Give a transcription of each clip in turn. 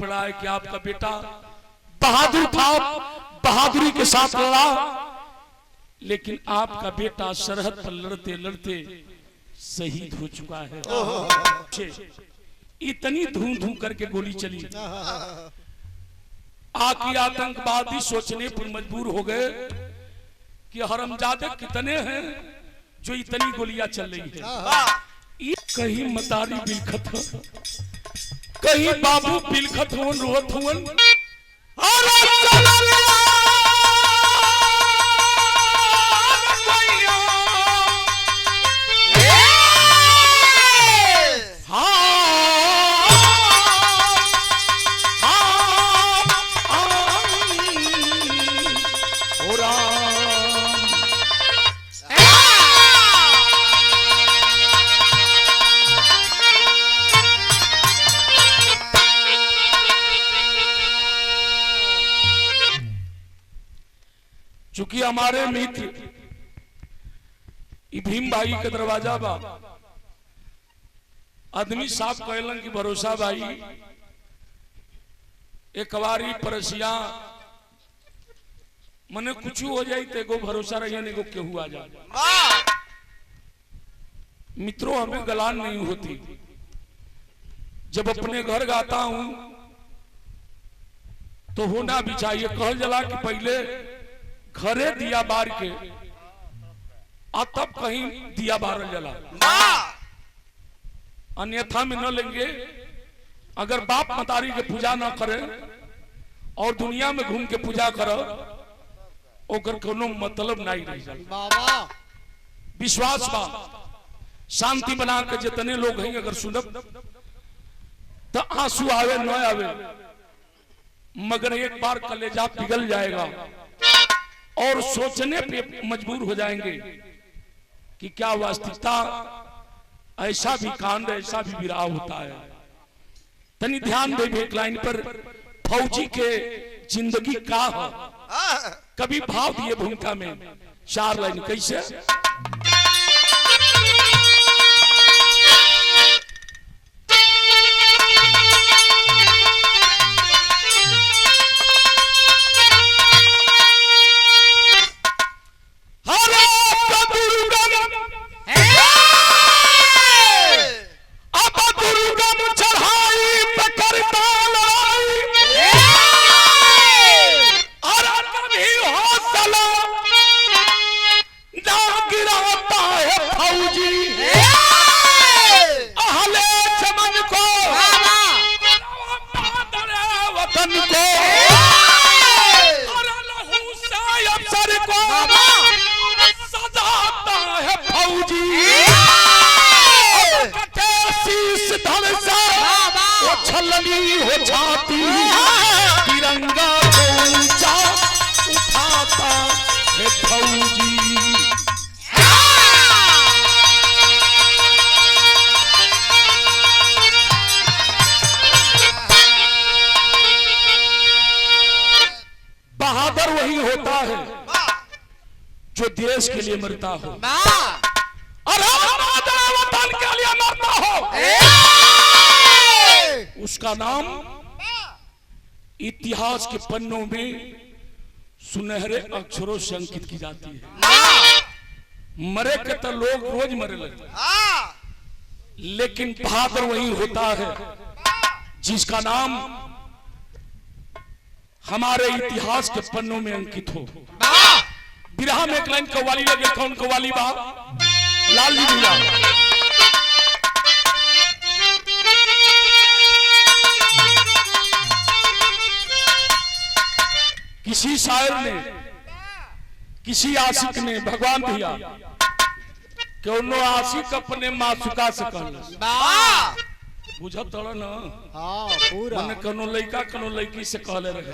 पड़ा है कि आपका बेटा बहादुर था, बहादुरी के साथ लड़ा, लेकिन आपका बेटा सरहद पर लड़ते लड़ते शहीद हो चुका है। इतनी धूम धूम करके गोली चली, आकी आतंकवादी सोचने पर मजबूर हो गए कि हरामजादे कितने हैं जो इतनी गोलियां चल रही है। कहीं मतारी बिलखत हो, कहीं बाबू बिलखत हो, रोत हुन। चूंकि हमारे मित्र भीम भाई के दरवाजा बा, आदमी साहब कहलन कि भरोसा भाई एक बारी परसिया मने कुछ हो जाए तो एगो भरोसा रही एगो केहू आ जाए। मित्रों हमें गलान नहीं होती, जब अपने घर गाता हूं तो होना भी चाहिए। कहल जला कि पहले घरे दिया बार के तब कहीं दिया बारल जला, अन्यथा में न लेंगे। अगर बाप मतारी के पूजा न करे और दुनिया में घूम के पूजा करो, ओकर कोनो मतलब नहीं रह जाए। विश्वास बा, शांति बना के जितने लोग हैं अगर सुनब तो आंसू आवे न आवे, मगर एक बार कलेजा पिघल जाएगा और सोचने पे मजबूर हो जाएंगे कि क्या वास्तविकता ऐसा भी कांड, ऐसा भी विराह होता है। तनी ध्यान दे एक लाइन पर, फौजी के जिंदगी का है, कभी भाव दिए भूमिका में 4 लाइन कैसे। तिरंगा ऊंचा उठाता है फौजी। बहादुर वही होता है जो देश के लिए मरता हो और वतन के लिए मरता हो, उसका नाम इतिहास के पन्नों में सुनहरे अक्षरों से अंकित की जाती है। मरे के तो लोग रोज मरे लगते, लेकिन बहादुर वही होता है जिसका नाम हमारे इतिहास के पन्नों में अंकित हो। बिरहा में एक लाइन कव्वाली लगे, कौन कव्वाली बा? लाल जी भैया। किसी शायर ने, किसी आशिक ने, भगवान भैया क्यों आशिक अपने मासुका से कहल बुझत न, पूरा मने कोनो लड़का कोनो लड़की से कहले रहे,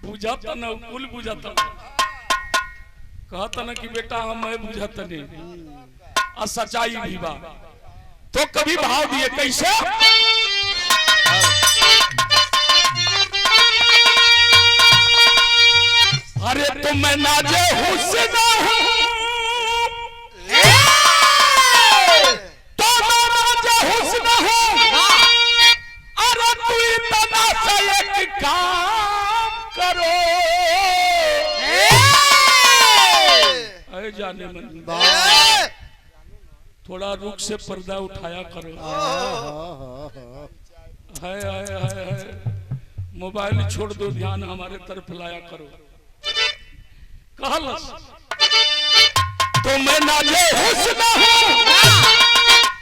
बुझत न, कुल बुझत, कहत न कि बेटा हम बुझत नहीं, और सच्चाई भी बा। तो कभी भाव दिए कैसे? अरे तो मैं नाजे हुस्न हूं, तो मैं नाजे हुस्न हूं, करो। अरे जाने मन थोड़ा रुक से पर्दा उठाया करो। हाय हाय हाय हाय, मोबाइल छोड़ दो, ध्यान हमारे तरफ लाया करो। कहलस तुम्हें ना ये हुस्न हो,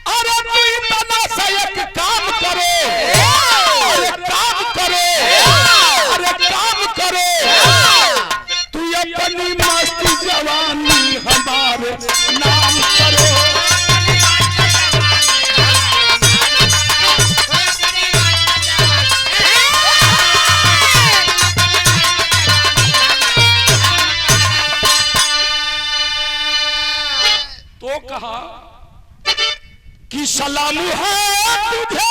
अरे तू इतना सा एक काम करो, अरे काम करो, अरे काम करो, तू अपनी मस्ती जवानी हमारे नाम करो। तो कहा कि सलाम है तुझे,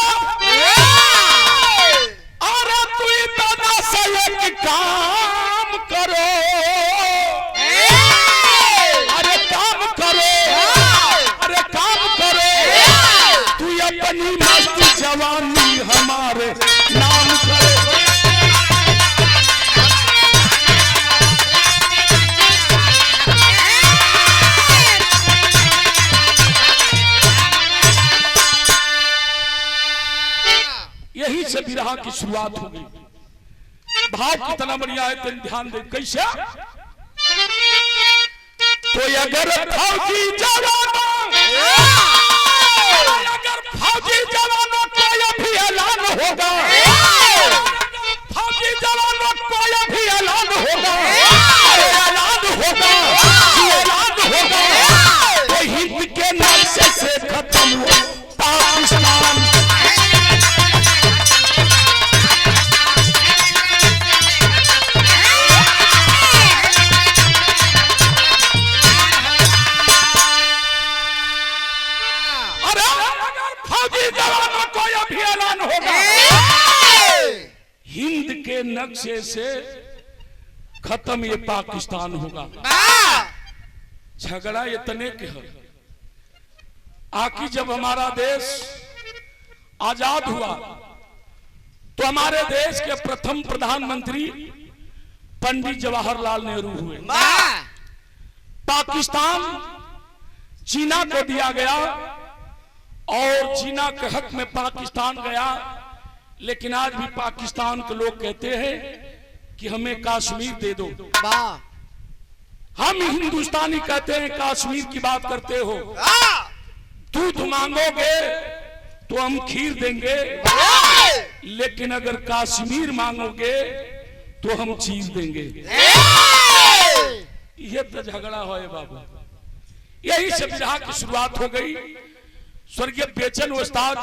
अरे तू इतना सा एक काम करो, अरे काम करो, अरे काम करो, तू अपनी मस्ती जवानी हमारे नाम करो। यही से विरह की शुरुआत हो गई। भाव कितना बढ़िया है, तुम ध्यान दे कैसे। तो अगर फौजी जवानों, अगर फौजी जवानों को अभी ऐलान होगा, फौजी जवानों को अभी ऐलान होगा, ऐलान होगा, ऐलान होगा, तो हिंद के नक्शे से खत्म हो पाकिस्तान। हिंद के नक्शे से खत्म ये पाकिस्तान होगा। झगड़ा इतने के है, आखिर जब हमारा देश आजाद हुआ तो हमारे देश के प्रथम प्रधानमंत्री पंडित जवाहरलाल नेहरू हुए। पाकिस्तान चीना को दिया गया और चीना के हक में पाकिस्तान गया, लेकिन आज भी पाकिस्तान के लोग कहते हैं कि हमें कश्मीर दे दो। हम हिंदुस्तानी कहते हैं कश्मीर की बात करते हो, दूध मांगोगे तो हम खीर देंगे, लेकिन अगर कश्मीर मांगोगे तो हम चीज देंगे। यह तो झगड़ा है बाबा। यही से विरह की शुरुआत हो गई। स्वर्गीय बेचन उस्ताद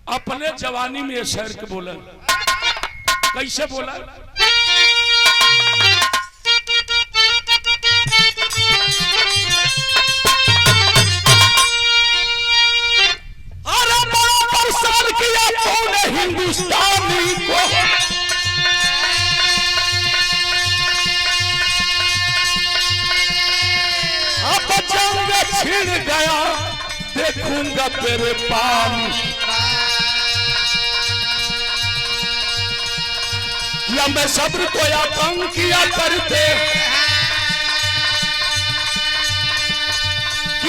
अपने जवानी में शेर के बोला, कैसे बोला। अरे बड़ा परेशान किया तूने हिंदुस्तानी को, अब जंग छिड़ गया देखूंगा तेरे पानी। या मैं सब्र को या तंग किया करते,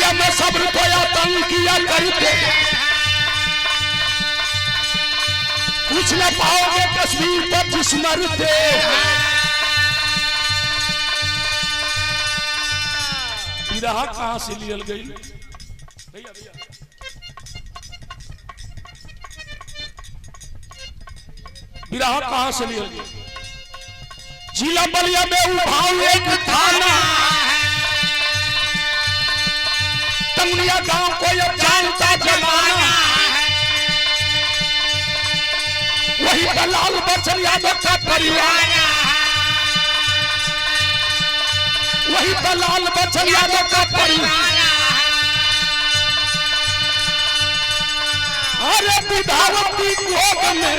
या मैं सब्र को या तंग किया करते, कुछ न पाओगे कश्मीर पर जिस मरते। विरह कहां से लियल गई भैया भैया। विरह कहां से लियल गई। जिला बलिया में उभाऊ एक थाना, तंगलिया गांव को अब जानता जमाना, वही दलाल बचन यादव का परिवार, वही दलाल बचन यादव का परिवार। अरे विधावती गोद में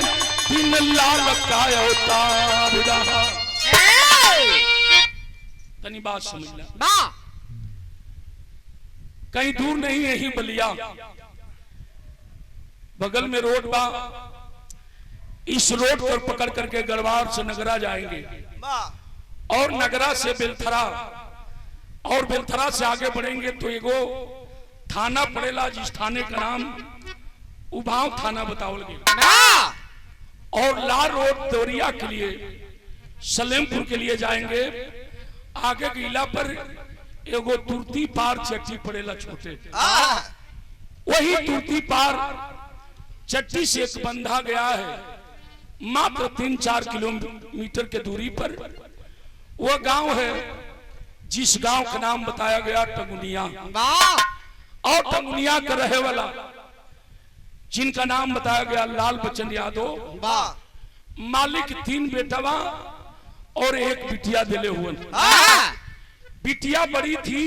तीन लाल का अवतार रहा। तनी बात समझना, कहीं दूर नहीं है ही बलिया, बगल में रोड बा, इस रोड पर पकड़ करके गढ़वाल से नगरा जाएंगे और नगरा से बेलथरा और बेलथरा से आगे बढ़ेंगे तो एगो थाना पड़ेला जिस थाने का नाम उभाव थाना बतावल गया और लाल रोड देवरिया के लिए सलेमपुर के लिए जाएंगे। आगे गीला पर एगो तुर्ती पार चट्टी पड़ेला छोटे वही तुर्ती पार चट्टी से एक बंधा गया है मात्र 3-4 किलोमीटर के दूरी पर वह गांव है जिस गांव का नाम बताया गया टंगुनिया और टंगुनिया का रहे वाला जिनका नाम बताया गया लाल बच्चन यादव मालिक 3 बेटवा और 1 बिटिया दिले हुए। बिटिया बड़ी थी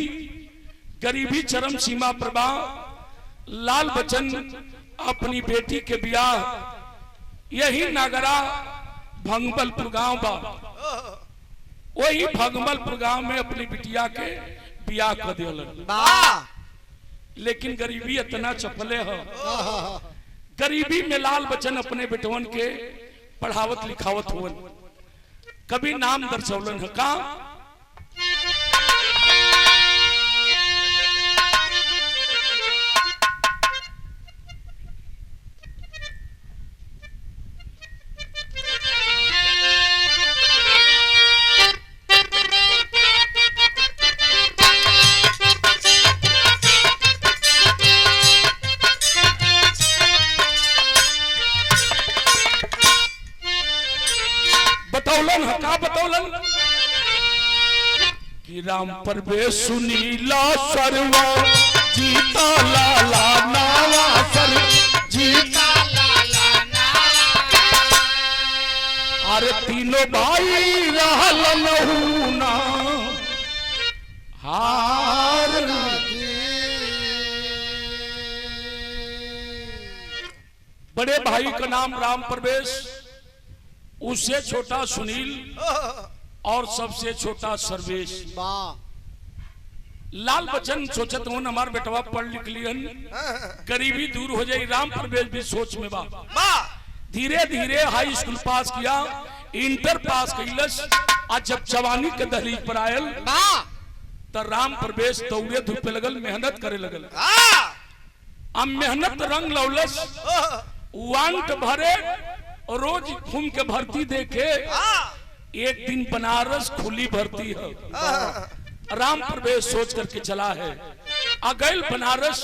गरीबी चरम सीमा पर बा। लाल बच्चन अपनी बेटी के ब्याह यही नगरा भंगबलपुर गांव बा वही भंगबलपुर गांव में अपनी बिटिया के ब्याह कर दिलन। लेकिन गरीबी इतना चपले है गरीबी में लाल बच्चन अपने बेटवन के पढ़ावत लिखावत हुवन कभी नाम दर्शौलन है का बतौलन कि राम परवेश सुनीला सरवा जीता लाला नावा सर जीता लाला नावा अरे तीनों भाई रहल नहुना हार बड़े भाई का नाम राम परवेश उससे छोटा सुनील और सबसे छोटा सर्वेश। लाल बच्चन सोचत हूं हमार बेटवा पढ़ लिख लियन गरीबी दूर हो जाए। राम परवेश भी सोच में बा धीरे धीरे हाई स्कूल पास किया इंटर पास कैलस आज जब जवानी के दहलीज पर आयल तो राम परवेश दौड़े धूपे लगल मेहनत करे लगल। अब मेहनत रंग लौलस वांट भरे रोज घूम के भर्ती देखे एक दिन बनारस खुली भर्ती है राम परवेश सोच करके चला है अगैल बनारस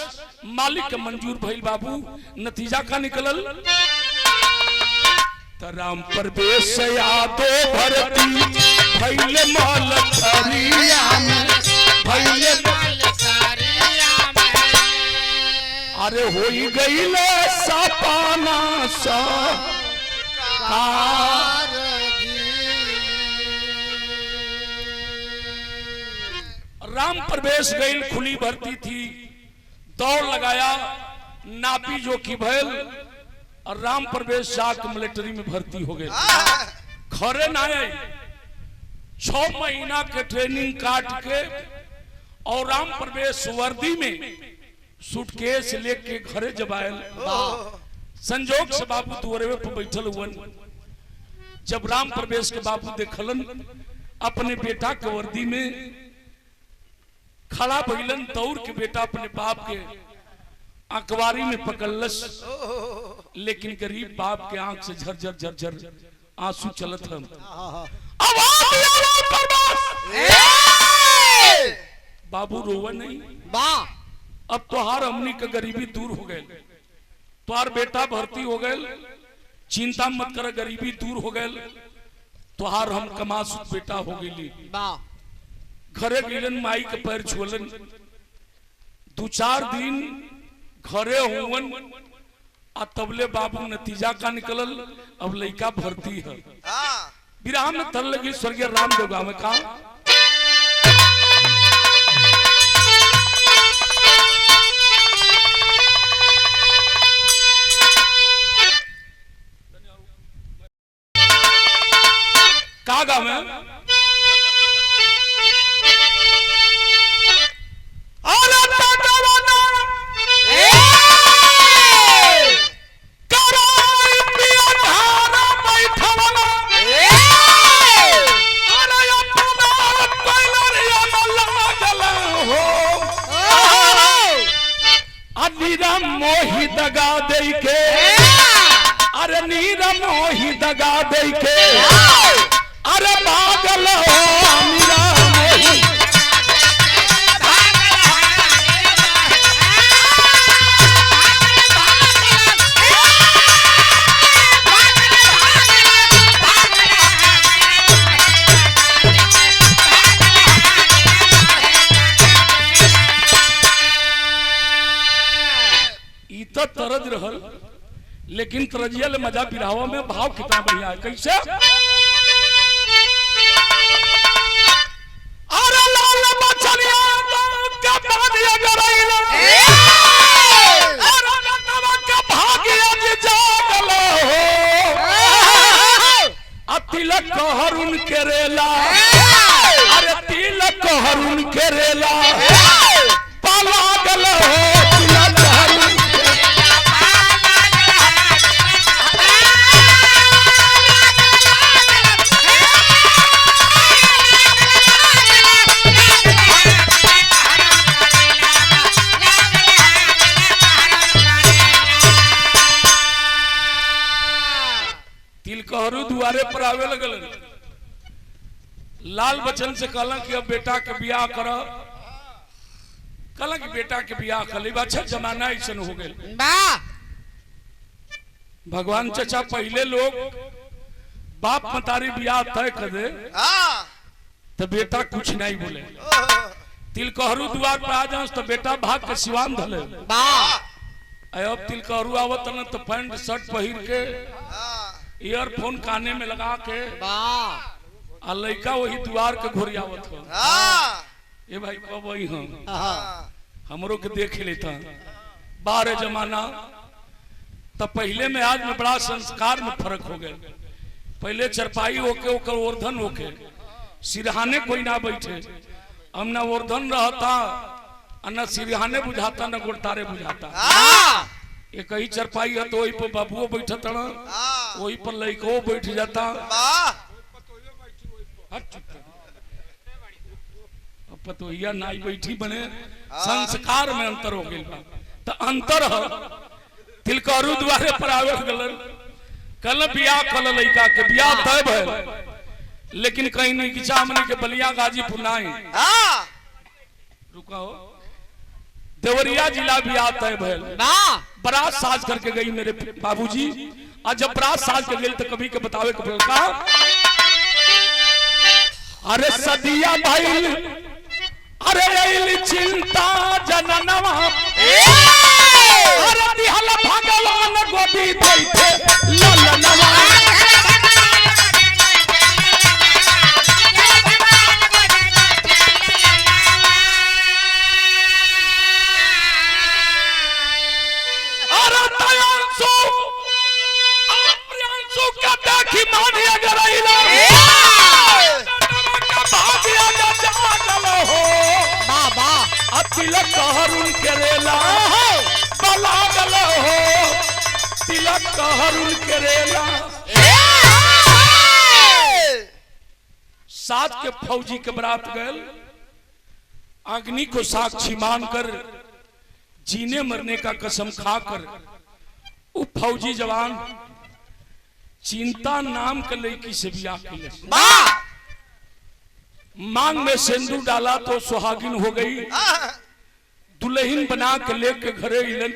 मालिक के मंजूर भइल बाबू नतीजा का निकलल तो राम परवेश यादव भर्ती भइले मलखरिया में भइले मलखरिया में अरे होई गइले सपाना सा राम परवेश गई खुली भर्ती थी दौड़ लगाया नापी जो की भैल और राम परवेश जाक मिलिट्री में भर्ती हो गए खरे ना आई 6 महीना के ट्रेनिंग काट के और राम परवेश वर्दी में सूटकेस लेके घरे जब आयल संजोग से बाबू दुआरे पर बैठल हुवन जब राम परवेश के बाबू देखलन अपने बेटा के वर्दी में खड़ा भइलन दौड़ के बेटा अपने बाप के अखबारी में पकड़लस लेकिन गरीब बाप के आंख से झरझर झरझर आंसू चलत हम बाबू रोवा नहीं अब तोहार हमनी का गरीबी दूर हो गए तोहार बेटा भर्ती हो गए चिंता मत कर गरीबी दूर हो गए तोहार हम कमासुत बेटा हो गई घरे गिलन माई के पैर छुअलन 2-4 दिन घरे हुवन आ तबले बाबू नतीजा का निकलल अब लड़का भर्ती है विराम में तर लगी स्वर्गीय रामदेव गांव में का गाँव में दे के अरे नीर मोही दगा दे के अरे पागल हो मीरा मोही तो तरज रहल लेकिन तरजिया ले मजा बिरावा में भाव कितना बढ़िया है कैसे अरे लाल बचनिया तो का भाग्य गरैल अरे नटवा का भाग्य जे जागल हो आ तिलक हरुन केरेला अरे तिलक हरुन केरेला पागल हो तिलक हरुन तिलकहरू दुआरे पर आवे लगल लाल बचन से कहला कि अब बेटा के बियाह कर कहला कि बेटा के बियाह कर ले अच्छा जमाना ऐसन हो गेल भगवान चाचा पहले लोग बाप मतारी बियाह तय कर दे तो बेटा कुछ नहीं बोले तिलकहरू द्वार पर आ जाओ तो बेटा भाग के सिवान धले अब तिलकहरू आवत न तो पैंट शर्ट पहिर के ईयरफोन काने में लगा के आ लड़का वही द्वार के घोरियावत हो ये भाई कब वही हम हमरो के देख लेता बारह जमाना तब पहले में आज में बड़ा संस्कार में फर्क हो गया पहले चरपाई होके ओकर ओरधन होके सिरहाने कोई ना बैठे हम ना ओरधन रहता न सिरहाने बुझाता न गोड़तारे बुझाता एक ही चरपाई है तो वही पर बाबुओ बैठत वही पर लड़को बैठ जाता पतोहिया नाई बैठी बने संस्कार में अंतर हो गया तो अंतर है तिलकहरू द्वारे पर आवे गलन कल बियाह कल लड़का के बियाह तय भइल लेकिन कहीं नहीं कि चामनी के बलिया गाजीपुर नहीं रुका हो देवरिया जिला बियाह तय भइल बारात साज करके गई मेरे बाबूजी और जब बारात साज के गई तो कभी के बतावे के बोल का अरे सदिया भाई अरे चिंता जननवा अरे दिहल भगवान गोदी दैथे ललनवा अरे तयांसु प्रियांसु का देखी मानिया गरैला तिलक हरुन करेला बलागल हो तिलक हरुन करेला साथ के फौजी के बरात गए अग्नि को साक्षी मानकर जीने मरने का कसम खाकर वो फौजी जवान चिंता नाम के लड़की से भी आके मांग में सिंदूर डाला तो सुहागिन हो गई दुल्हन बना के लेके घरे इलन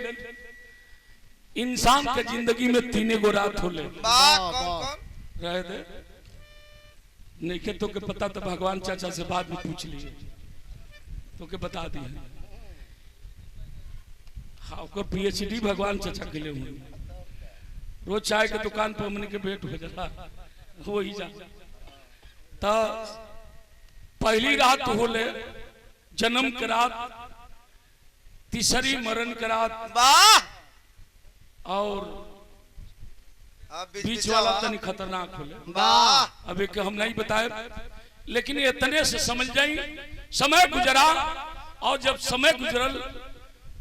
इंसान के जिंदगी में तीने गो रात होले रह दे नहीं के तो के पता तो भगवान चाचा से बाद में पूछ लिए तो के बता दिए हाँ पीएचडी भगवान चाचा के लिए हुए रोज चाय के दुकान पर हमने के भेंट हो जाता हो ही जा तो पहली रात होले जन्म के रात तीसरी मरण के रात और बीच वाला तनी खतरनाक होले अब एक हम नहीं बताए लेकिन इतने से समझ जाई समय गुजरा और जब समय गुजरल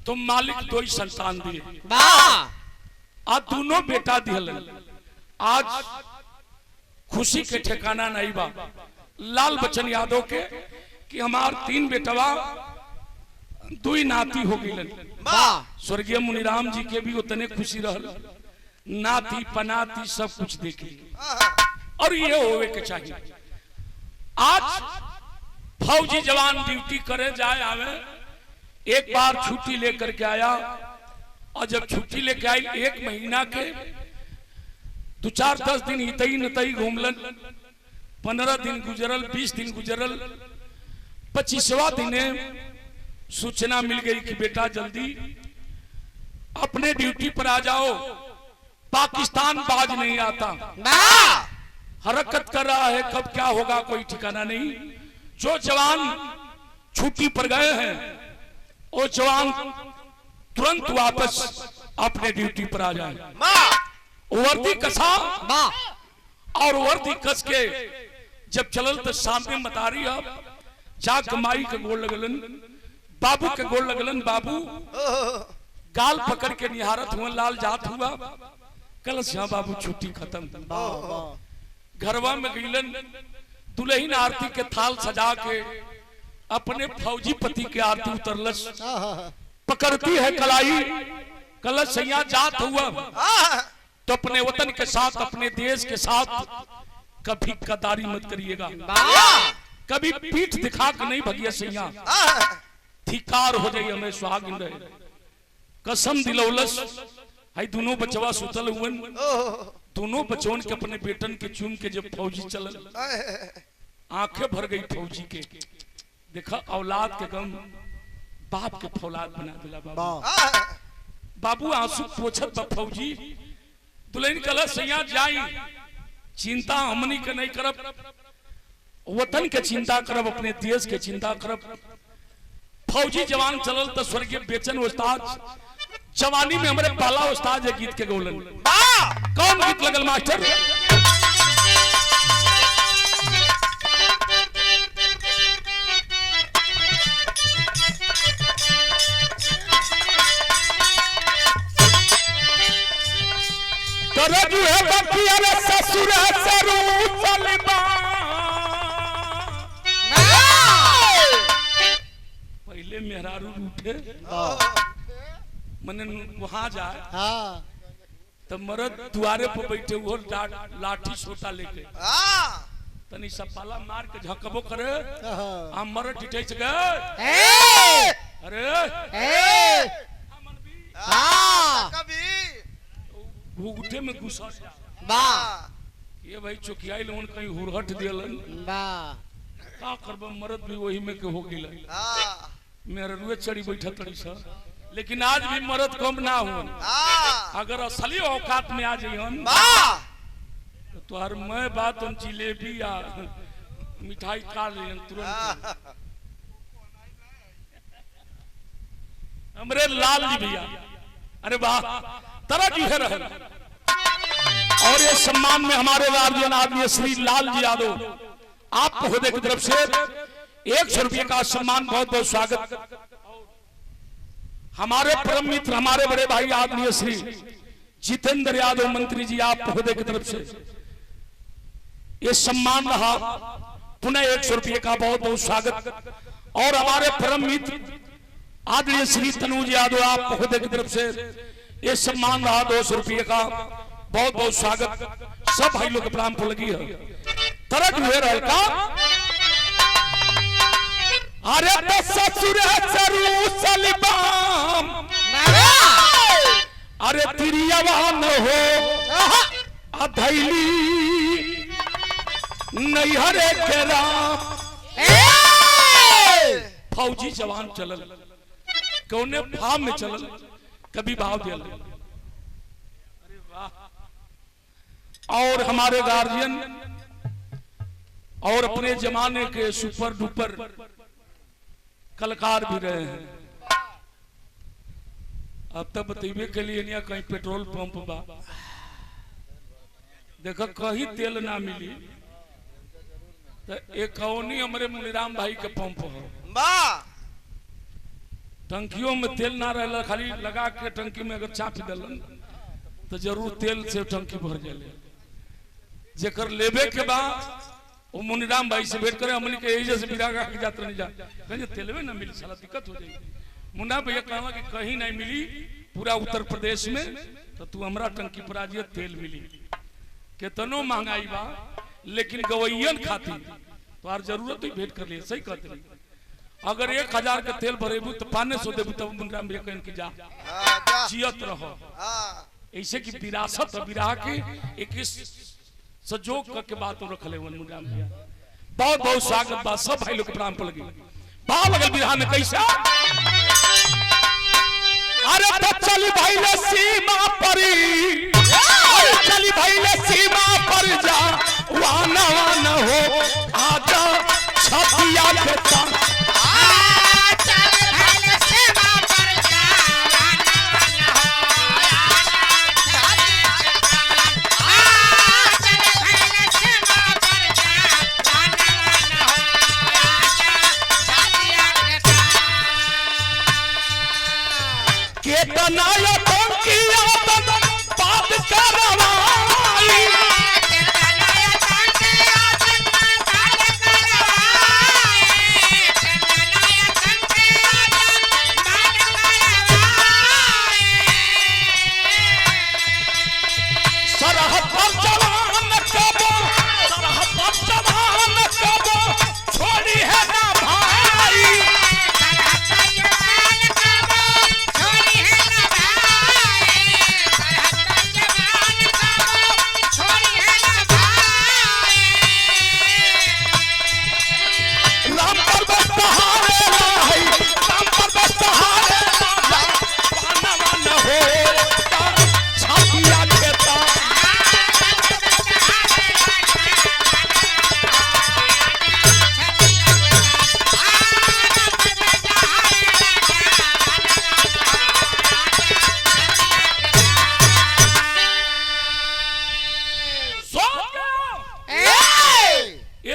तो मालिक दो ही संतान दिए आज दोनों बेटा दिहल आज खुशी के ठिकाना नहीं बा लाल बच्चन यादव के कि हमार तीन बेटवा दुई नाती हो गई। स्वर्गीय मुनिराम जी के भी उतने खुशी रहल, नाती पनाती सब कुछ देखे, और ये होवे के चाहिए। आज फौजी जवान ड्यूटी करे जाए आवे, एक बार छुट्टी लेकर के आया, और जब छुट्टी लेके आई 1 महीना के 2-4-10 दिन हितई नतई घूमलन, 15 दिन गुजरल, 20 दिन गुजरल, 25वां दिने सूचना मिल गई कि बेटा जल्दी अपने ड्यूटी पर आ जाओ, पाकिस्तान बाज नहीं आता, हरकत कर रहा है, कब क्या होगा कोई ठिकाना नहीं। जो जवान छुट्टी पर गए हैं वो जवान तुरंत वापस अपने ड्यूटी पर आ जाए। वर्दी कसा और वर्दी कस के जब चलल तो सामने मतारी अब जाग माई के गोल लगलन, बाबू के गोल लगलन, बाबू गाल पकड़ के निहारत हुआ, लाल जात हुआ, कल से बाबू छुट्टी खत्म। घरवा में गईलन, दुल्हन आरती के थाल सजा के अपने फौजी पति के आरती उतरलस, पकड़ती है कलाई, कलश सैया जात हुआ तो अपने वतन के साथ, अपने देश के साथ कभी गद्दारी मत करिएगा, कभी पीठ दिखा के नहीं भगिया सैया, धिकार हो जाइए, हमें सुहागिन रहे। कसम दिलौलस है, दोनों बचवा सुतल हुवन, दोनों बचवन के अपने बेटन के चूम के जब फौजी चलल, आंखें भर गई फौजी के। देखा औलाद के गम बाप के फौलाद बना दिला बाबू। बाबू आंसू पोछत बा फौजी, दुल्हन कला सैया जाई, चिंता हमनी के नहीं करब, वतन के चिंता करब, अपने देश के चिंता करब। फौजी जवान चलल तो स्वर्गीय बेचन उस्ताद जवानी में हमारे पाला उस्ताद है गीत के गौलन। कौन गीत लगल मास्टर? तरजू है बकिया रे ससुर सरू चलबा, पहले मेहरारू उठे मने वहां जाए, तो मर्द द्वारे पर बैठे वो लाठी छोटा लेके तनी सब पाला मार के झकबो करे, हम मर्द टिटे से गए, अरे घुघुटे में घुसा ये भाई चौकियाई लोगन कहीं हुरहट दिलन, का करब मर्द भी वही में के हो गेल, मेरे रुए चढ़ी बैठा तड़ी सा। लेकिन आज भी मर्द कम ना हो, अगर असली औकात में आ जाइहन तो तुहार मैं बात हम जिलेबी या मिठाई खा लेन तुरंत। हमरे लाल जी भैया, अरे वाह तरह जी है रहे। और ये सम्मान में हमारे गार्जियन आदमी श्री लाल जी यादव, आप महोदय की तरफ से 100 रुपये का सम्मान, बहुत बहुत स्वागत। हमारे परम मित्र, हमारे बड़े भाई आदरणीय श्री जितेंद्र यादव मंत्री जी, आप महोदय की तरफ से ये सम्मान रहा, पुनः 100 रुपये का बहुत बहुत स्वागत। और हमारे परम मित्र आदरणीय श्री तनुज यादव, आप महोदय की तरफ से ये सम्मान रहा 200 रुपये का, बहुत बहुत स्वागत। सब भाई लोग प्रणाम को लगी है तरह हुए रहे का। अरे तो ससुर सरू सलबाम, अरे तिरियावान हो अधैली नैहरे के राम। फौजी जवान चलल, कौने भाव में चलल, कभी भाव दिल। अरे वाह। और हमारे गार्जियन और अपने जमाने के सुपर डुपर कलाकार भी रहे हैं। अब तक बतेबे के लिए नहीं कहीं पेट्रोल पंप बा, देखो कहीं तेल ना मिली तो एक हमारे मुनिराम भाई के पंप हो, टंकियों में तेल ना रहे, खाली लगा के टंकी में अगर चाप दिलन तो जरूर तेल से टंकी भर जाए। जेकर लेबे के बाद वो मुनिराम भाई से भेंट करे, हमने के एजे से बिरागा के जात नहीं जा, कहीं तेलवे ना मिली साला दिक्कत हो जाएगी। मुन्ना भैया कहला कि कहीं नहीं मिली पूरा उत्तर प्रदेश में, तो तू हमरा टंकी पर आज तेल मिली। कितनो महंगाई बा लेकिन गवैयन खाती तो आर जरूरत ही भेंट कर लिए। सही कहते रही, अगर 1000 के तेल भरेबू तो 500 देबू तब मुन्ना भैया कहन कि जा जियत रहो। ऐसे की विरासत विराह के 21 संजोग करके बात रखले मुन्ना भैया। बहुत बहुत स्वागत बा, सब भाई लोग के प्रणाम कर लगे। भाव लगल विराह में कैसा, अरे तो चली भाई ले सीमा परी, चली भाई ले सीमा पर जा वाना वाना हो आजा छतिया के संग।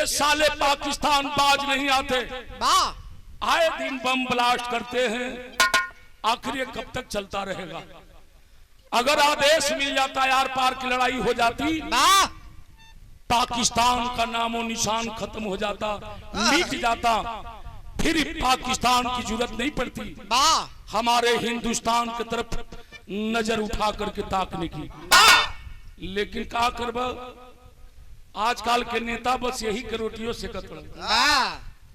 साले पाकिस्तान बाज नहीं आते, आए दिन बम ब्लास्ट करते हैं। आखिर ये कब तक चलता रहेगा? अगर आदेश मिल जाता यार पार की लड़ाई हो जाती, पाकिस्तान का नामो निशान खत्म हो जाता, मिट जाता, फिर पाकिस्तान की जरूरत नहीं पड़ती हमारे हिंदुस्तान की तरफ नजर उठा करके ताकने की। लेकिन क्या करबा, आजकल के नेता बस यही के रोटियों से कतल।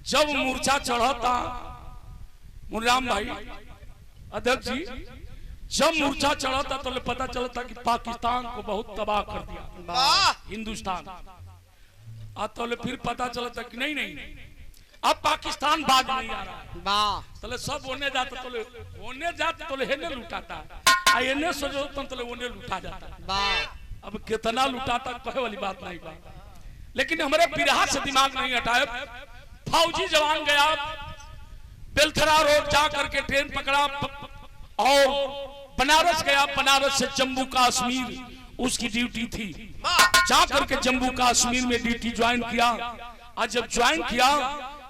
जब मूर्छा चढ़ाता मुन्नाराम भाई अध्यक्ष जी, जब मूर्छा चढ़ाता तो पता चलता कि पाकिस्तान को बहुत तबाह कर दिया हिंदुस्तान। तो फिर पता चलता कि नहीं नहीं अब पाकिस्तान बाज नहीं आ रहा, तो सब ओने जाता, तो ओने जाता तो हेने लुटाता, एने सोचो तो ओने लुटा जाता। अब कितना लुटाता कहे वाली बात नहीं बा। लेकिन हमारे बिरहा से दिमाग नहीं हटाए। फौजी जवान गया बेलथरा रोड जा करके ट्रेन पकड़ा और बनारस गया, बनारस से जम्मू कश्मीर उसकी ड्यूटी थी। जा करके जम्मू कश्मीर में ड्यूटी ज्वाइन किया। और जब ज्वाइन किया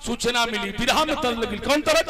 सूचना मिली, बिरहा में तरह लगी। कौन तरह?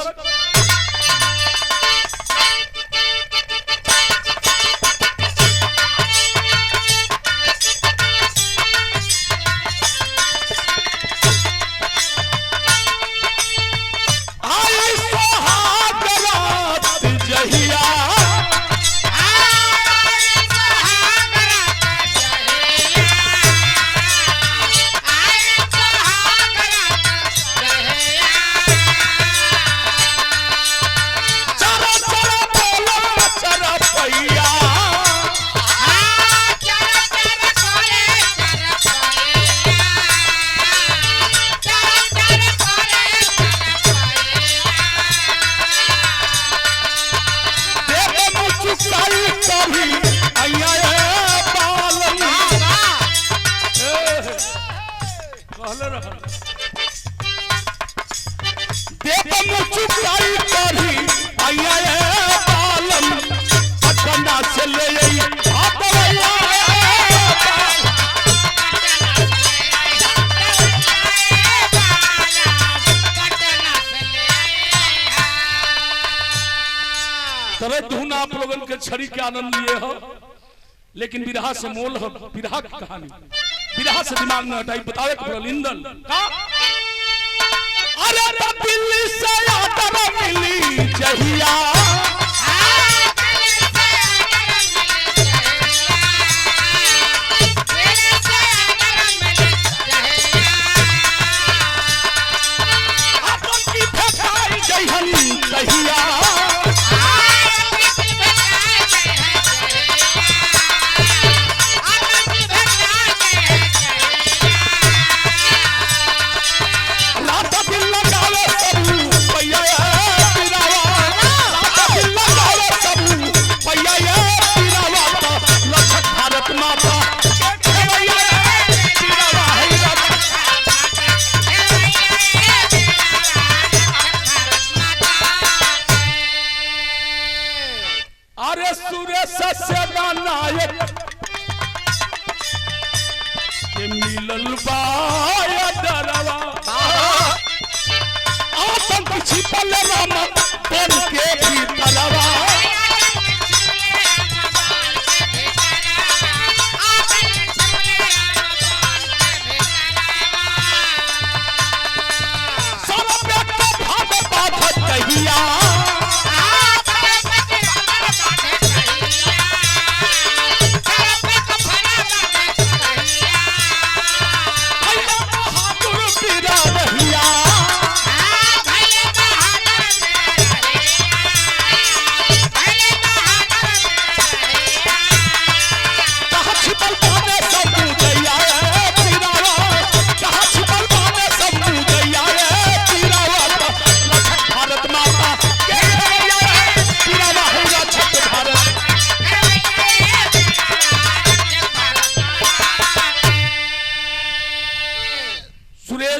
आप लोगों के छड़ी के आनंद लिए हो, लेकिन बिरहा से मोल हो। बिरहा की कहानी बिरहा से दिमाग में हटाई। बतावे इंदल का अरे दिल्ली से आदर मिली जहिया मिलल बाया डरवा आतंक छिपल राम बन के भीतरवा सब व्यक्ति भाग बाधत कहिया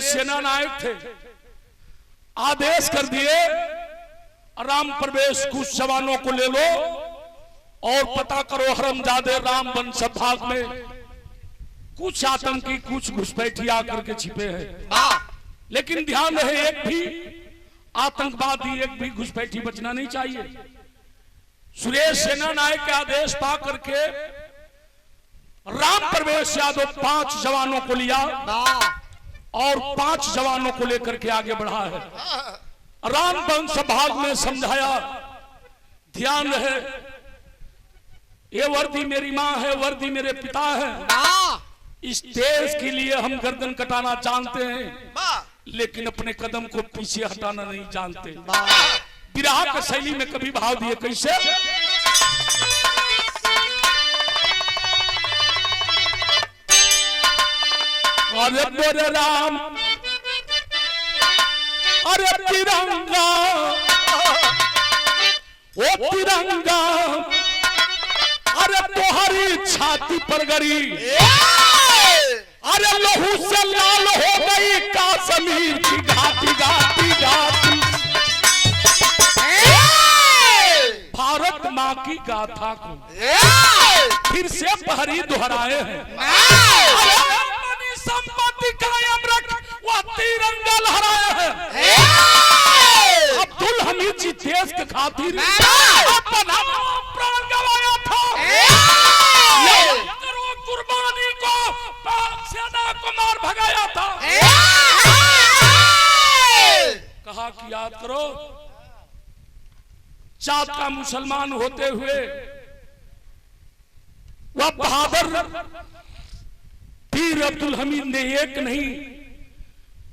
सेना नायक थे, आदेश कर दिए राम प्रवेश कुछ जवानों को ले लो और पता करो हरमजादे राम वंश भाग में कुछ आतंकी कुछ घुसपैठी आकर के छिपे हैं। लेकिन ध्यान रहे एक भी आतंकवादी एक भी घुसपैठी बचना नहीं चाहिए। सुरेश सेना नायक के आदेश पा करके राम प्रवेश यादव 5 जवानों को लिया और 5 जवानों को लेकर के आगे बढ़ा है। राम वंश भाग में समझाया ध्यान रहे ये वर्दी मेरी माँ है, वर्दी मेरे पिता है। इस देश के लिए हम गर्दन कटाना जानते हैं लेकिन अपने कदम को पीछे हटाना नहीं जानते। विरह की शैली में कभी भाव दिए कैसे अरे बोरे राम अरे तिरंगा ओ तिरंगा अरे तोहरी छाती पर गड़ी अरे लहू से लाल हो गई कश्मीर की घाटी घाटी घाटी। भारत माँ की गाथा को फिर से पहरी दोहराए हैं। संपत्ति कायम रख वह तिरंगा लहराया है। अब्दुल हमीद जी देश के खातिर अपना प्राण गंवाया था। कुर्बानी को पाक सेना को मार भगाया था। कहा कि याद करो जात का मुसलमान होते हुए वह बहादुर वीर अब्दुल हमीद ने एक नहीं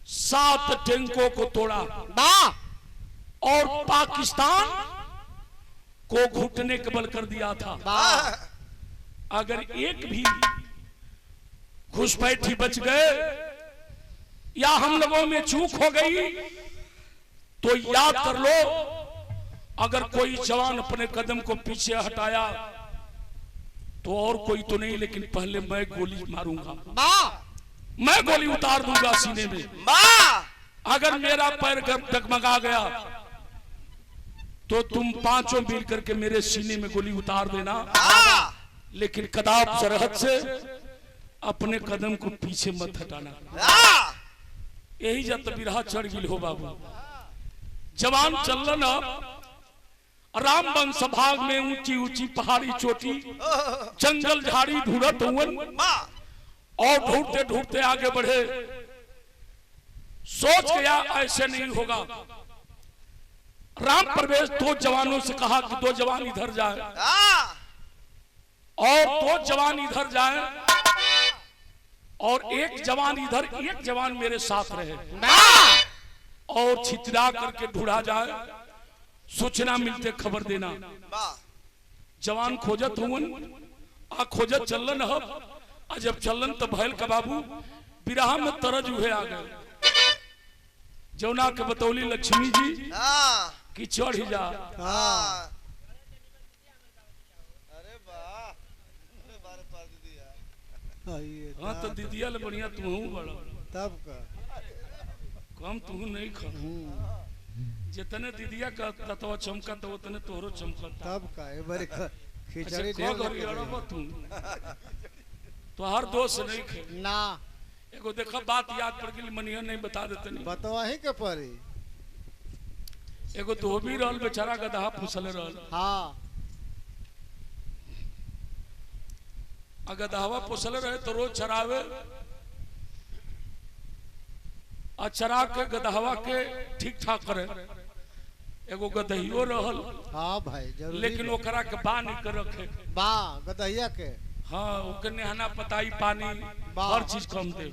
7 टैंकों को तोड़ा और पाकिस्तान को घुटने के बल कर दिया था। अगर एक भी घुसपैठी बच गए या हम लोगों में चूक हो गई तो याद कर लो अगर कोई जवान अपने कदम को पीछे हटाया तो और कोई तो नहीं लेकिन पहले मैं गोली मारूंगा, मैं गोली उतार दूंगा सीने में। अगर मेरा पैर डगमगा गया तो तुम 5 मिल करके मेरे सीने में गोली उतार देना लेकिन कदाप सरहद से अपने कदम को पीछे मत हटाना। यही जब बिरहा चढ़ गिल हो बाबू जवान चलन राम वंश भाग में ऊंची ऊंची पहाड़ी चोटी जंगल झाड़ी ढूंढत हुए और ढूंढते ढूंढते आगे बढ़े। सोच गया ऐसे नहीं होगा। राम प्रवेश दो जवानों से कहा कि दो जवान इधर जाए और दो जवान इधर जाए और एक जवान इधर, एक जवान मेरे साथ रहे और छितरा करके ढूंढा जाए, सूचना मिलते खबर देना। जवान खोजत हुन आ खोजत चलन हो, जब चलन तो भैल का बाबू बिरहा में तरज हुए आ गए। जौना के बतौली लक्ष्मी जी कि चढ़ जा। हाँ तो दीदिया ले बढ़िया तू बड़ा तब का कम तू नहीं खा। जितने दीदिया का तत्व चमका तो उतने तोहरो चमका। तब का एक बार खिचड़ी तू तो हर दोस्त नहीं खे ना। एगो देखा बात याद पड़ गई, मनिया नहीं बता देते नहीं बतवा ही के पड़ी। एगो धोबी रहल बेचारा गदहा फुसले रहल। हाँ अगर गदहावा फुसले रहे तो रोज चरावे और चरा के गदहावा के ठीक ठाक करे। एगो गदहियो रहल। हाँ भाई जरूरी लेकिन ओकरा के बांध के रखे बा गदहिया के। हाँ ओके नहाना पताई पानी हर चीज कम दे।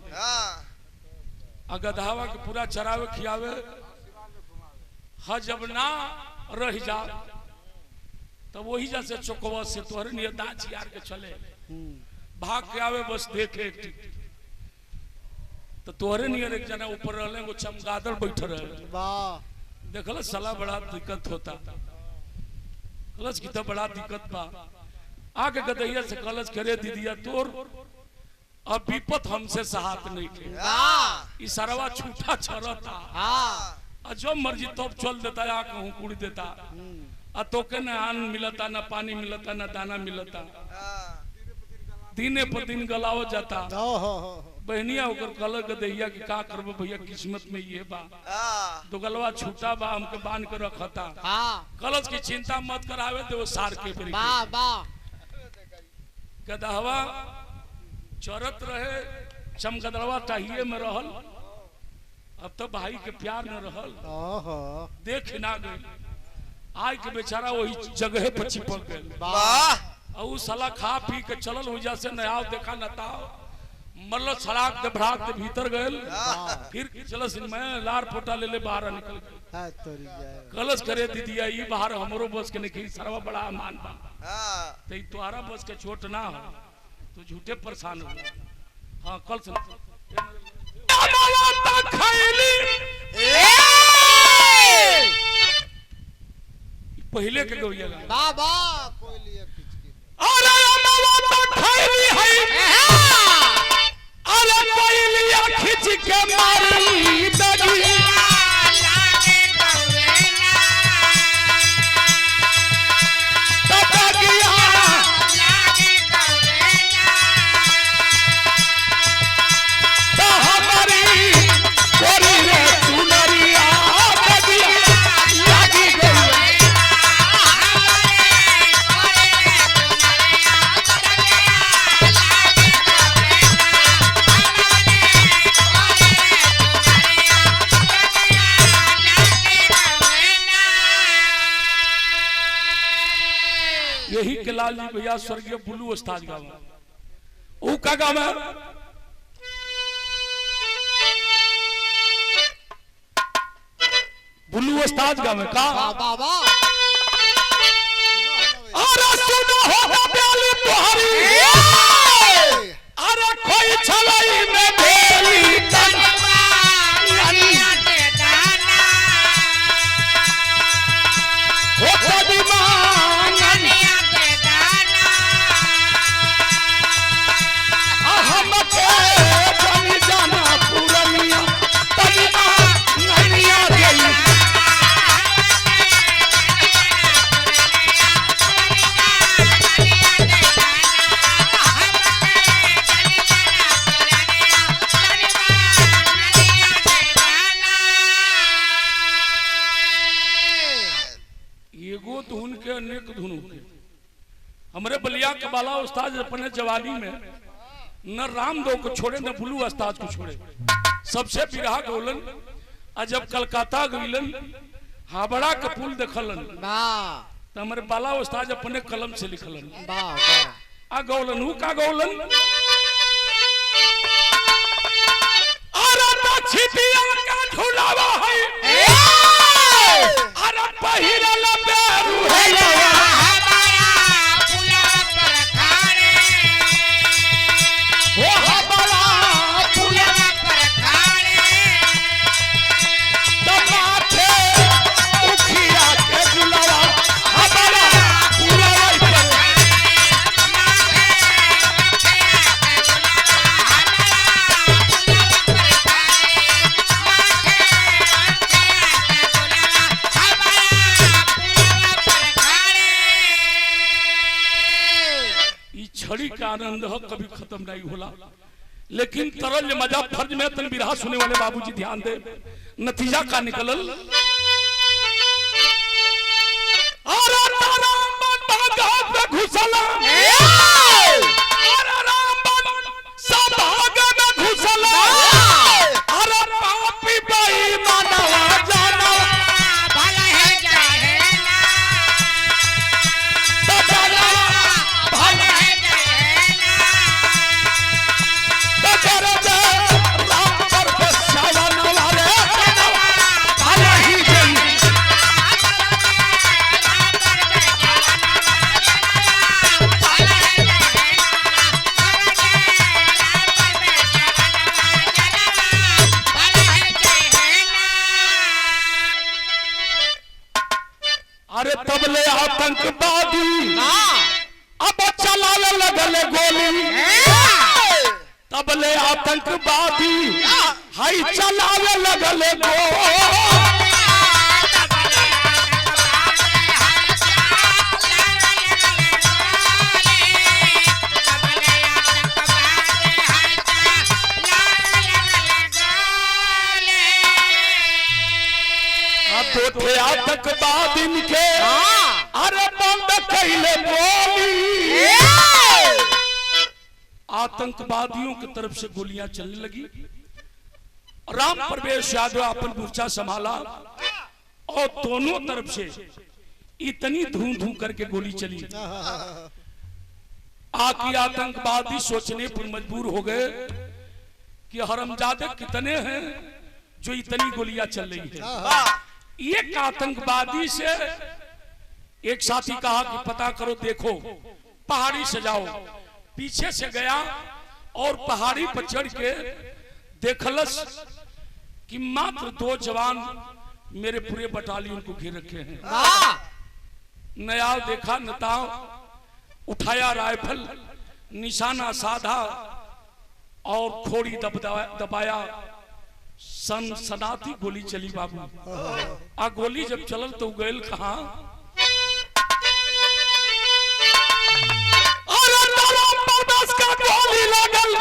गदहावा के पूरा चरावे खियावे। हाँ जब ना रह जा तब वही जैसे चौकवा से तोहरे नियर दाच यार के चले भाग के आवे बस देखे। तो तोहरे नियर एक जना ऊपर रहले, वो चमगादड़ बैठ रहे। वाह देखल साला बड़ा दिक्कत होता। कलश की तो बड़ा दिक्कत बा। आगे गदैया से कलश करे दीदिया तोर अब विपत हमसे सहात नहीं थे। इशारा छूटा छरता जो मर्जी तब चल देता है कहूँ कुड़ी देता। तो के न अन्न मिलता, न पानी मिलता, न दाना मिलता। दिने पर दिन गलाव जाता। बहनिया होकर कल गदैया की का करबो भैया किस्मत में ये बा। दो गलवा छूटा बा हमके बांध के रखता। कलश की चिंता मत करावे दे वो सार के गदहवा चरत रहे। चमगदड़वा टाहिए में रहल। अब तो भाई के प्यार न रहल। देख ना गई आज के बेचारा वही जगह पर चिपक गए। और साला खा पी के चलल हो जैसे नया देखा नता मरल सड़ाक दे भड़ाक दे भीतर गए। फिर चलस मैं लार पोटा ले ले बाहर निकल गए। कलश करे दीदिया ये बाहर हमरो बस के नहीं सरवा बड़ा मान बा। तो तुम्हारा बस के चोट ना हो तो झूठे परेशान हो। हाँ कल से पहले के गौया बाबा कोई लिए पिचकी अरे अरे कोई लिया खिंच के मारी दगी यही के लाल जी भैया स्वर्गीय बुल्लू उस्ताद गावा। वो का गावा बुल्लू उस्ताद गावे का बाबा अरे सुनो हो प्याली तुम्हारी अरे कोई छलाई में भेली तन ननिया के दाना हो कभी ननिया के दाना हम के जमी जाना पुरनिया तनी ननिया गई एगो धुन के अनेक धुन के हमरे बलिया के बाला उस्ताद अपने जवानी में न रामदेव को छोड़े न बुल्लू उस्ताद को छोड़े। सबसे बिरहा गौलन आ जब कलकत्ता गईलन हावड़ा के पुल देखलन वाह तो हमारे बाला उस्ताद अपने कलम से लिखलन वाह वाह आ गौलन हूँ का गौलन अरे छिटिया का झुलावा है अरे पहिरल बेरू है ओ हबला पुलवा पर खाड़े तमाथे उखिया के झुलावा हबला पुलवा पर छड़ी का आनंद हो कभी खत्म नहीं होला लेकिन तरल मजा फर्ज में तन बिरहा सुने वाले बाबूजी ध्यान दे नतीजा का निकलल अरे राम बागा में घुसला अरे राम सभाग में घुसला अरे पापी बेईमानवा जाना भला है जाहेला तबला भला है राम पर बसावन वाले भला ही जाए अरे तबले आतंकवादी अब चलावे लगले गोली तबले आतंकवादी हाई चलावे लगले गोली तो आतंकवादी के अरे बंद कैले गोली आतंकवादियों की तरफ से गोलियां चलने लगी राम प्रवेश यादव अपन मोर्चा संभाला और दोनों तरफ से इतनी धूम धूम करके गोली चली आखिर आतंकवादी सोचने पर मजबूर हो गए कि हरमजादे कितने हैं जो इतनी गोलियां चल रही है एक आतंकवादी से एक साथी कहा कि पता करो देखो पहाड़ी से जाओ पीछे से गया और पहाड़ी पर चढ़ के देखलस कि मात्र 2 जवान मेरे पूरे बटालियन को घेर रखे हैं नया देखा नताओ उठाया राइफल निशाना साधा और खोड़ी दबाया सनाती गोली चली बाबू आ गोली जब चलल तो गैल कहा का गोली लागल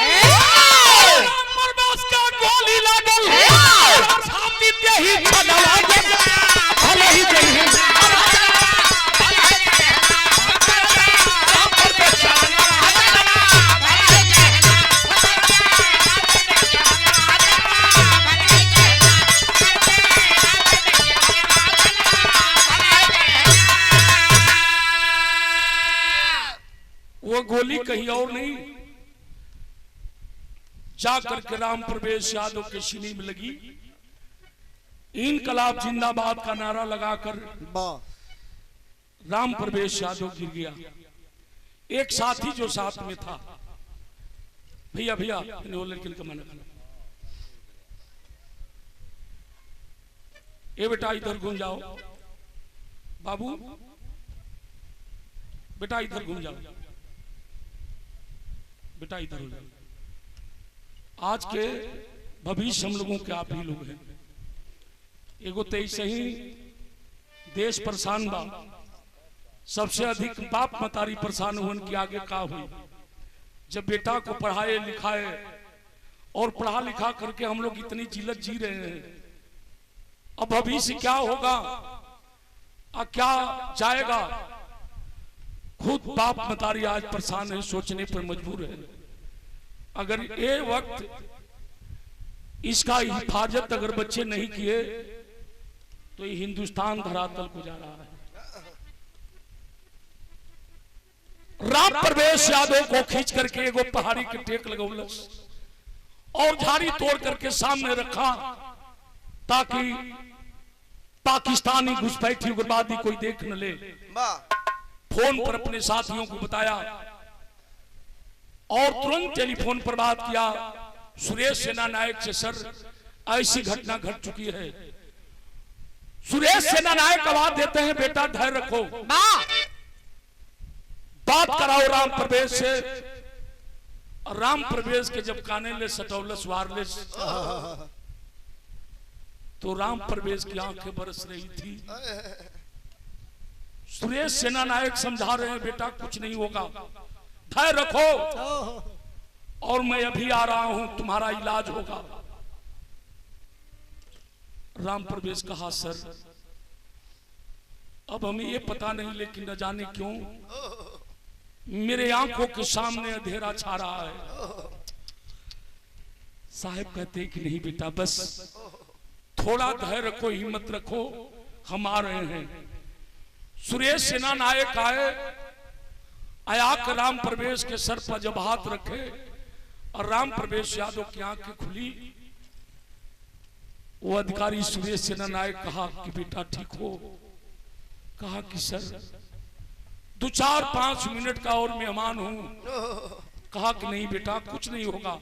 का गोली लागल छाती पे ही छदवा के भले ही जइहे वो गोली कहीं और नहीं जाकर के राम प्रवेश यादव के सीने में लगी इनकलाब जिंदाबाद का नारा लगाकर राम प्रवेश यादव गिर गया एक साथी जो साथ में था भैया भैया लड़किन का मना करना ये बेटा इधर घूम जाओ बाबू बेटा इधर घूम जाओ बेटा इधर हो जाओ आज के भविष्य हम लोगों के आप ही लोग हैं एगो तेईस ही देश परेशान बा सबसे अधिक बाप मतारी परेशान हुए कि आगे का हुई जब बेटा को पढ़ाए लिखाए और पढ़ा लिखा करके हम लोग इतनी जिल्लत जी रहे हैं अब भविष्य क्या होगा क्या जाएगा खुद बाप मतारी आज परेशान है सोचने पर मजबूर है अगर ये वक्त इसका हिफाजत अगर बच्चे नहीं किए तो ये हिंदुस्तान धरातल को जा रहा है। राम प्रवेश यादव को खींच करके एगो पहाड़ी के टेक लगौलस और झाड़ी तोड़ करके सामने रखा ताकि पाकिस्तानी घुसपैठी उग्रवादी कोई देख न ले। फोन पर अपने साथियों को बताया और तुरंत टेलीफोन पर बात किया सुरेश सेना नायक से, सर ऐसी घटना घट चुकी है। सुरेश सेना नायक आवाज देते हैं, बेटा धैर्य रखो, बात कराओ राम प्रवेश से। और राम प्रवेश के जब काने ले सटौलस वायरलेस तो राम प्रवेश की आंखें बरस रही थी। सुरेश सेना नायक समझा रहे हैं, बेटा कुछ नहीं होगा, धैर्य रखो और मैं अभी आ रहा हूं, तुम्हारा इलाज होगा। राम प्रवेश कहा, सर अब हमें ये पता नहीं लेकिन न जाने क्यों मेरे आंखों के सामने अंधेरा छा रहा है। साहब कहते कि नहीं बेटा बस थोड़ा धैर्य रखो, हिम्मत रखो, हम आ रहे हैं। सुरेश सेना नायक आया के राम प्रवेश के सर पर जब हाथ रखे और राम प्रवेश यादव की आंखें खुली, वो अधिकारी सुरेश सेना नायक कहा कि बेटा ठीक हो? कहा कि सर 2-4-5 मिनट का और मेहमान हूं। कहा कि नहीं बेटा कुछ नहीं होगा,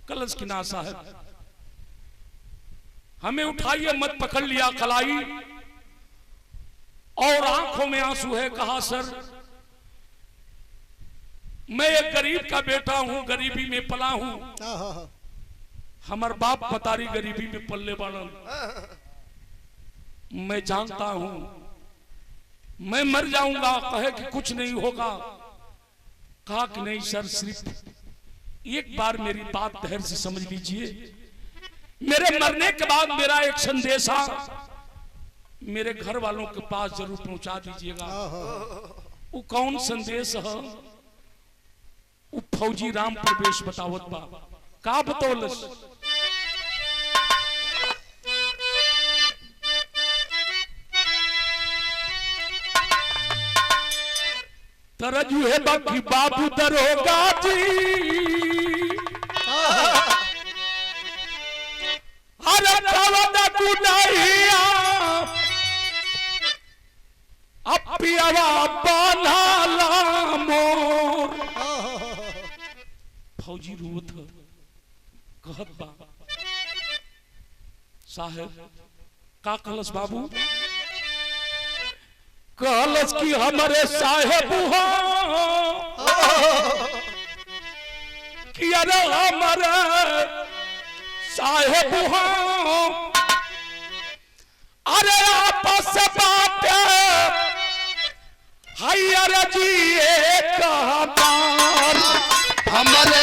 कलश की ना साहब हमें उठाइए मत। पकड़ लिया कलाई और आंखों में आंसू है। कहा सर मैं एक गरीब का बेटा हूं, गरीबी में पला हूं, हमार बाप पतारी गरीबी में पल्ले बाड़न, मैं जानता हूं मैं मर जाऊंगा। कहे कि कुछ नहीं होगा। कहा कि नहीं सर सिर्फ एक बार मेरी बात धैर्य से समझ लीजिए, मेरे मरने के बाद मेरा एक संदेशा मेरे घर वालों के पास जरूर पहुंचा दीजिएगा। वो कौन संदेश है? वो फौजी राम प्रवेश बतावत बा। का बतौलस? तरजू है बाकी बाबू दरोगा जी, अरे कवन गुनाहिया अपियावा बनाला मोर। फौजी रोत कहत बा, साहब का कहलस बाबू? कहलस कि हमारे साहेब हो कि अरे हमारे साहेब हो, अरे आपस से बात हाय अरे जी एक कहतार हमारे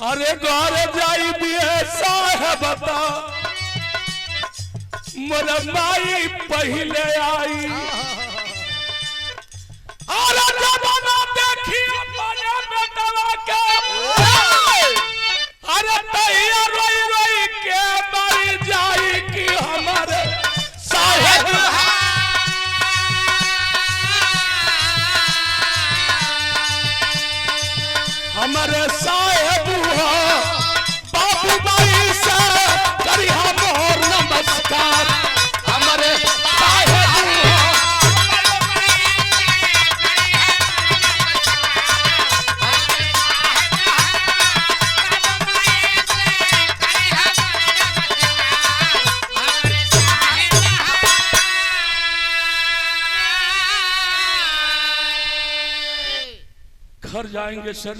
अरे घर जाई दिए साहेब बता मोर माई पहले आई। अरे जमाना देखी अपने बेटवा के, अरे तैया रोई रोई के मर जाई कि हमारे साहेब हमारे साहेब बाबू भाई से करिया मोर नमस्कार। हमारे साहेब घर जाएंगे सर,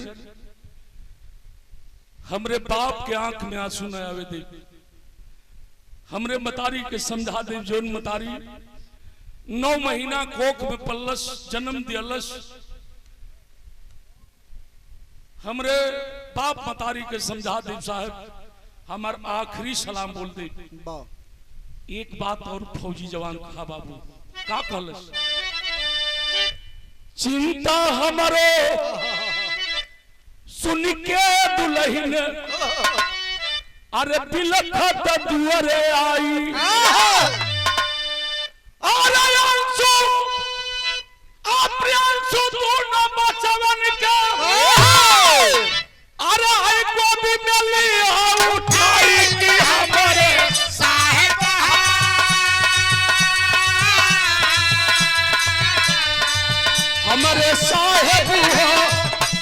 हमरे बाप के आंख में आंसू न आवे दे, हमरे मतारी के समझा दे जोन मतारी 9 महीना कोख में पल्लस जन्म दियलस, हमरे बाप मतारी के समझा दे साहब, हमार आखिरी सलाम बोल दे। वाह एक बात और फौजी जवान कहा बाबू, का कहलस, चिंता हमारे सुन के दुल्हन अरे बिलखत दुअरे आई, अरे अंशु अप्रियांशु तू न बचवन के, अरे आई गोदी में लिया उठाई की हमारे साहेब हमारे साहेब हो,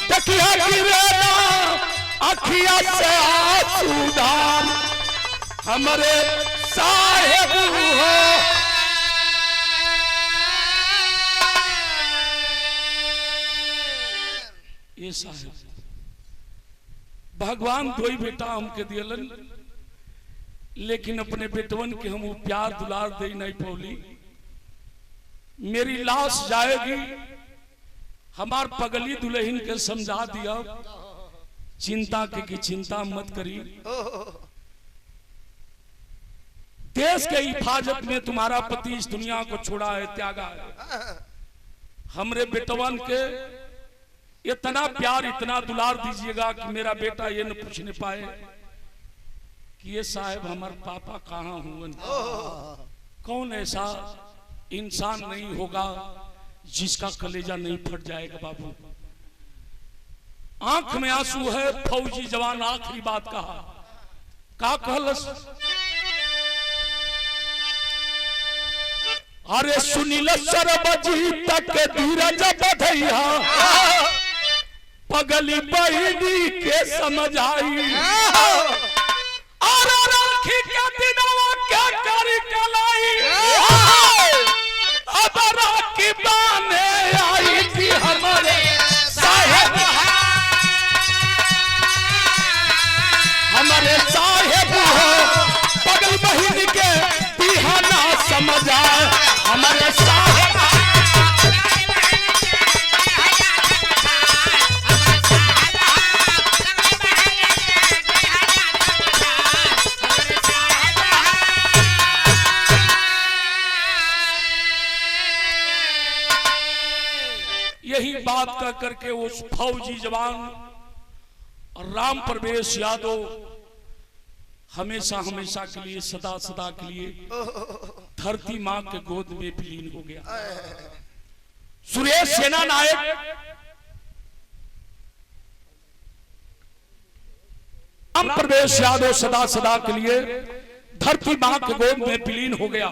तकिया गिरेना अखिया से आंसू धार, हमारे साहेब हो। ये साहेब भगवान दो ही बेटा हमके दियलन, लेकिन अपने बेटवन के हम वो प्यार दुलार दे नहीं पौली। मेरी लाश जाएगी, हमार पगली दुल्हन के समझा दिया चिंता के कि चिंता मत करी, देश के हिफाजत में तुम्हारा पति इस दुनिया को छोड़ा है, त्यागा है। हमरे बेटवन के इतना प्यार इतना दुलार दीजिएगा कि मेरा बेटा ये न पूछने पाए कि ये साहब हमारे पापा कहाँ हुए। कौन ऐसा इंसान नहीं होगा जिसका कलेजा नहीं फट जाएगा बाबू। आंख में आंसू है, फौजी जवान आखिरी बात कहा, का कहलस, अरे सुनील सरबजी तक धीरज बधैया, पगली बहिनी के समझ आई, और राखी के दिनवा के करी कलाई, अब राखी बाने आई थी हमारे साहेब, हमारे साहेब हो, पगल बहिनी के बिहाना समझ आए, हमारे साहेब। यही बात कह करके उस फौजी जवान राम प्रवेश यादव हमेशा हमेशा के लिए सदा सदा के लिए धरती मां के गोद में विलीन हो गया। सुरेश सेना नायक राम प्रवेश यादव सदा सदा के लिए धरती मां के गोद में विलीन हो गया।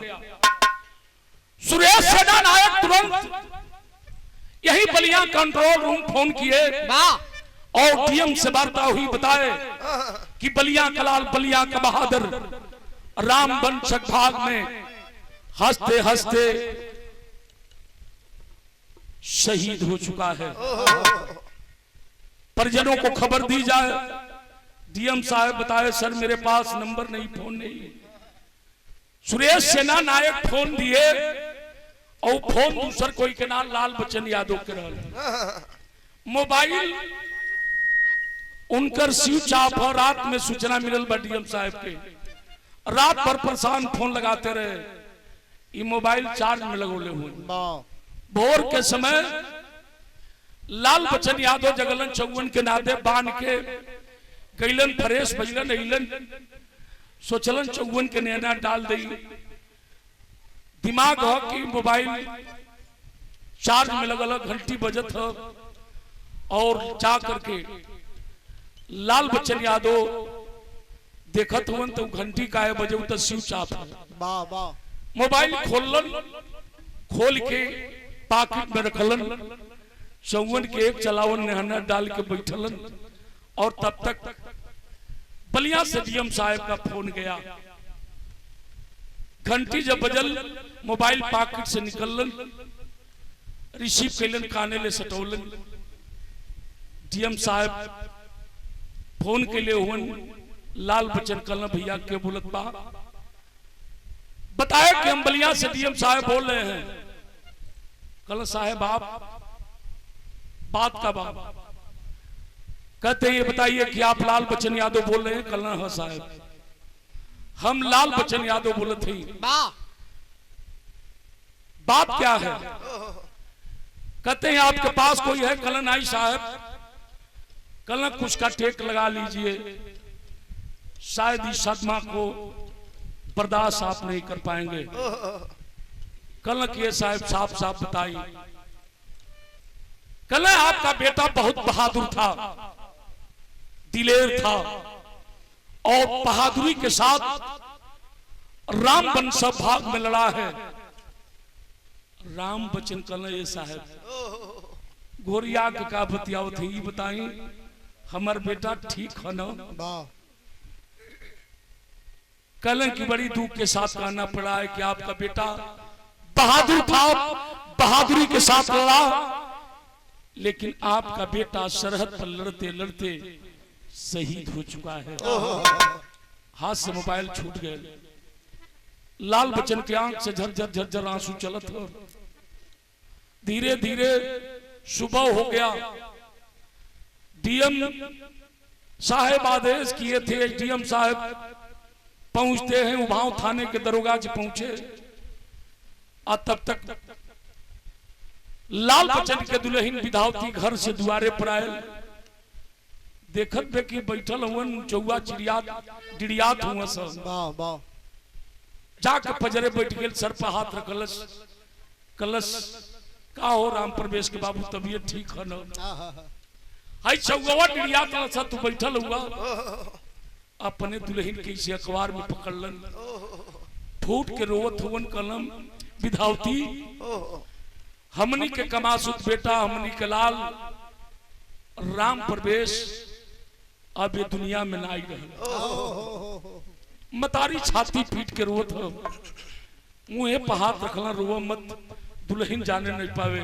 सुरेश सेना नायक तुरंत यही बलिया कंट्रोल रूम फोन किए और डीएम से वार्ता हुई, बताए कि बलिया कलाल बलिया का बहादुर राम वंशक भाग में हंसते हंसते शहीद हो चुका है, परिजनों को खबर दी जाए। डीएम साहब बताए, सर मेरे पास नंबर नहीं, फोन नहीं। सुरेश सेना नायक फोन दिए और फोन दूसर कोई के नाम लाल बच्चन यादव के रहल, मोबाइल उनकर स्विच ऑफ है। रात में सूचना मिलल बा डीएम साहब के, रात भर परेशान फोन लगाते रहे, ये मोबाइल चार्ज में लगोले हुए। भोर के समय लाल बच्चन यादव जगलन चौवन के नादे बांध के गईलन, फ्रेश भइलन, अइलन, सोचलन चौवन के नैना डाल दी। दिमाग हो कि मोबाइल चार्ज में लगल, घंटी बजत है, और जा करके लाल बच्चन यादव देखत हुन तो घंटी काहे बजे, तो स्विच ऑफ है। मोबाइल खोलन, खोल के पॉकेट में रखलन, चौवन के एक चलावन नहना डाल के बैठलन, और तब तक बलिया से डीएम साहब का फोन गया। घंटी जब बजल, मोबाइल पॉकेट से निकलन, रिसीव कैलन, काने ले सटौलन। डीएम साहब फोन के लिए हुन, लाल बच्चन कहना, भैया के बोलत बा, बताया कि हम बलिया से डीएम साहब बोल रहे हैं। कहला साहब आप बात का बात, कहते हैं ये बताइए कि आप लाल बच्चन यादव बोल रहे हैं? कल ना साहब, हम लाल बच्चन यादव बोले थे। बात क्या है? कहते हैं आपके पास कोई है? कलन आई साहब, कल कुछ का टेक लगा लीजिए, शायद इस सदमा को बर्दाश्त आप नहीं कर पाएंगे। कल किए साहब साफ साफ बताई। कल आपका बेटा बहुत बहादुर था, दिलेर था, और बहादुरी के साथ रामबन सब भाग में लड़ा है। राम बच्चन कल ये साहब गोरिया के का बतियाओ थे, ये बताई हमार बेटा ठीक है ना? कल की बड़ी दुख के साथ कहना पड़ा है कि आपका बेटा बहादुर था, बहादुरी के साथ लड़ा, लेकिन आपका बेटा सरहद पर लड़ते लड़ते शहीद हो चुका है। हाथ से मोबाइल छूट गए। लाल बच्चन की आंख से झरझर झरझर आंसू चलत हो। धीरे धीरे सुबह हो गया। डीएम साहब आदेश किए थे, डीएम साहब पहुंचते हैं, उभाव थाने के दरोगा जी पहुंचे, और तब तक लाल बच्चन के दुल्हन विधावती घर से दुआरे पर आए। देखत बे कि बैठल हुआ चौवा डिड़ियात हुआ सब। जाके पजरे बैठ गए, सर पर हाथ रखलस, कलश का हो राम प्रवेश के बाबू तबीयत ठीक है ना? हाय चौवा डिड़ियात सा तू बैठल हुआ, अपने दुल्हन के इसे अखबार में पकड़लन, फूट के रोवत हुवन कलम, विधावती हमनी के कमासुत बेटा, हमनी के लाल राम प्रवेश अब ये दुनिया में ना आई रहे। मतारी छाती पीट के रोवत हो, मुँहे पर हाथ रखना, रोव मत, दुल्हन जाने नहीं पावे।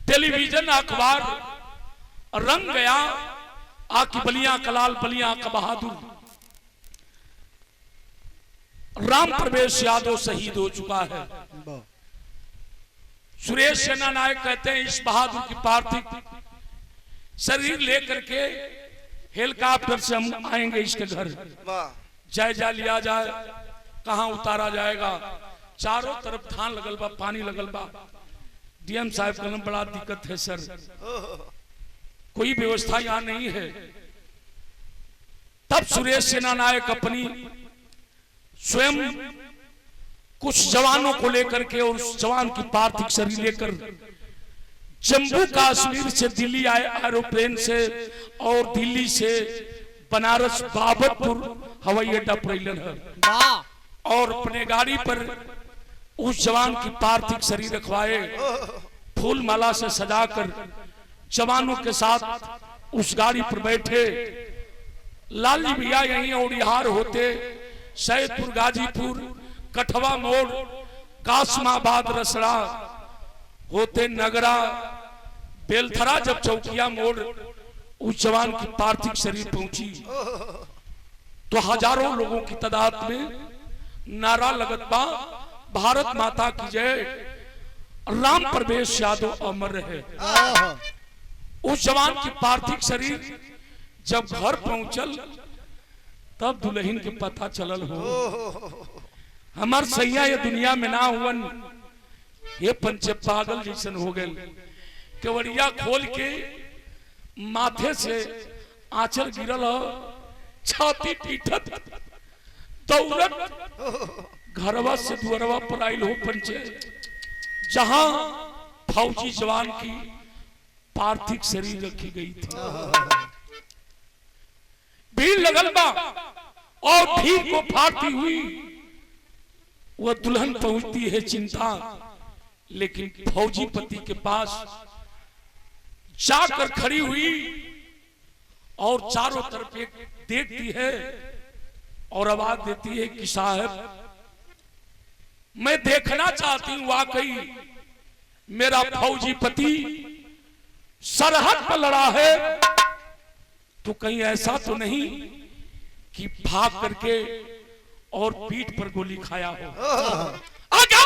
टेलीविजन अखबार रंग गया, आकी बलिया कलाल बलिया का बहादुर राम प्रवेश यादव शहीद हो चुका है। सुरेश सेना नायक कहते हैं इस बहादुर की पार्थिव शरीर लेकर के हेलीकॉप्टर से हम आएंगे इसके घर, जायजा लिया जाए कहां उतारा जाएगा। चारों तरफ धान लगल बा, पानी लगल बा। डीएम साहब का बड़ा दिक्कत है सर, कोई व्यवस्था यहां नहीं है। तब सुरेश सेना नायक अपनी स्वयं कुछ जवानों को लेकर के और उस जवान की पार्थिव शरीर लेकर जम्मू कश्मीर से दिल्ली आए एरोप्लेन से, और दिल्ली से बनारस बाबतपुर हवाई अड्डा पर है, और अपने गाड़ी पर उस जवान की पार्थिव शरीर रखवाए, फूल माला से सजाकर जवानों के साथ उस गाड़ी पर बैठे। लाली भैया यहीं ओडिहार होते, सैदपुर, गाजीपुर, कठवा मोड़, कासमाबाद, रसड़ा होते, नगरा, बेलथरा, जब चौकिया मोड़ उस जवान की पार्थिव शरीर पहुंची तो हजारों लोगों की तादाद में नारा लगत बा, भारत माता की जय, राम प्रवेश यादव अमर रहे। उस जवान की पार्थिव शरीर जब घर पहुंचल तब दुल्हन के पता चलल हो हमार सैया ये दुनिया में ना हुवन, ये पंचे पागल जैसन हो गए। केवड़िया खोल के माथे से आंचल गिरल हो, छाती पीटत दौड़त घरवा से दुअरवा पर आयल हो पंचे, जहां फौजी जवान की पार्थिव शरीर रखी गई थी। भीड़ लगल बा और भीड़ को फाड़ती हुई वह दुल्हन पहुंचती है चिंता, लेकिन फौजी पति के पास जाकर खड़ी हुई और चारों तरफ एक देखती है और आवाज देती है कि साहब मैं देखना चाहती हूं वाकई मेरा फौजी पति सरहद पर लड़ा है, तो कहीं ऐसा तो नहीं कि भाग करके और पीठ पर गोली खाया हो। अगर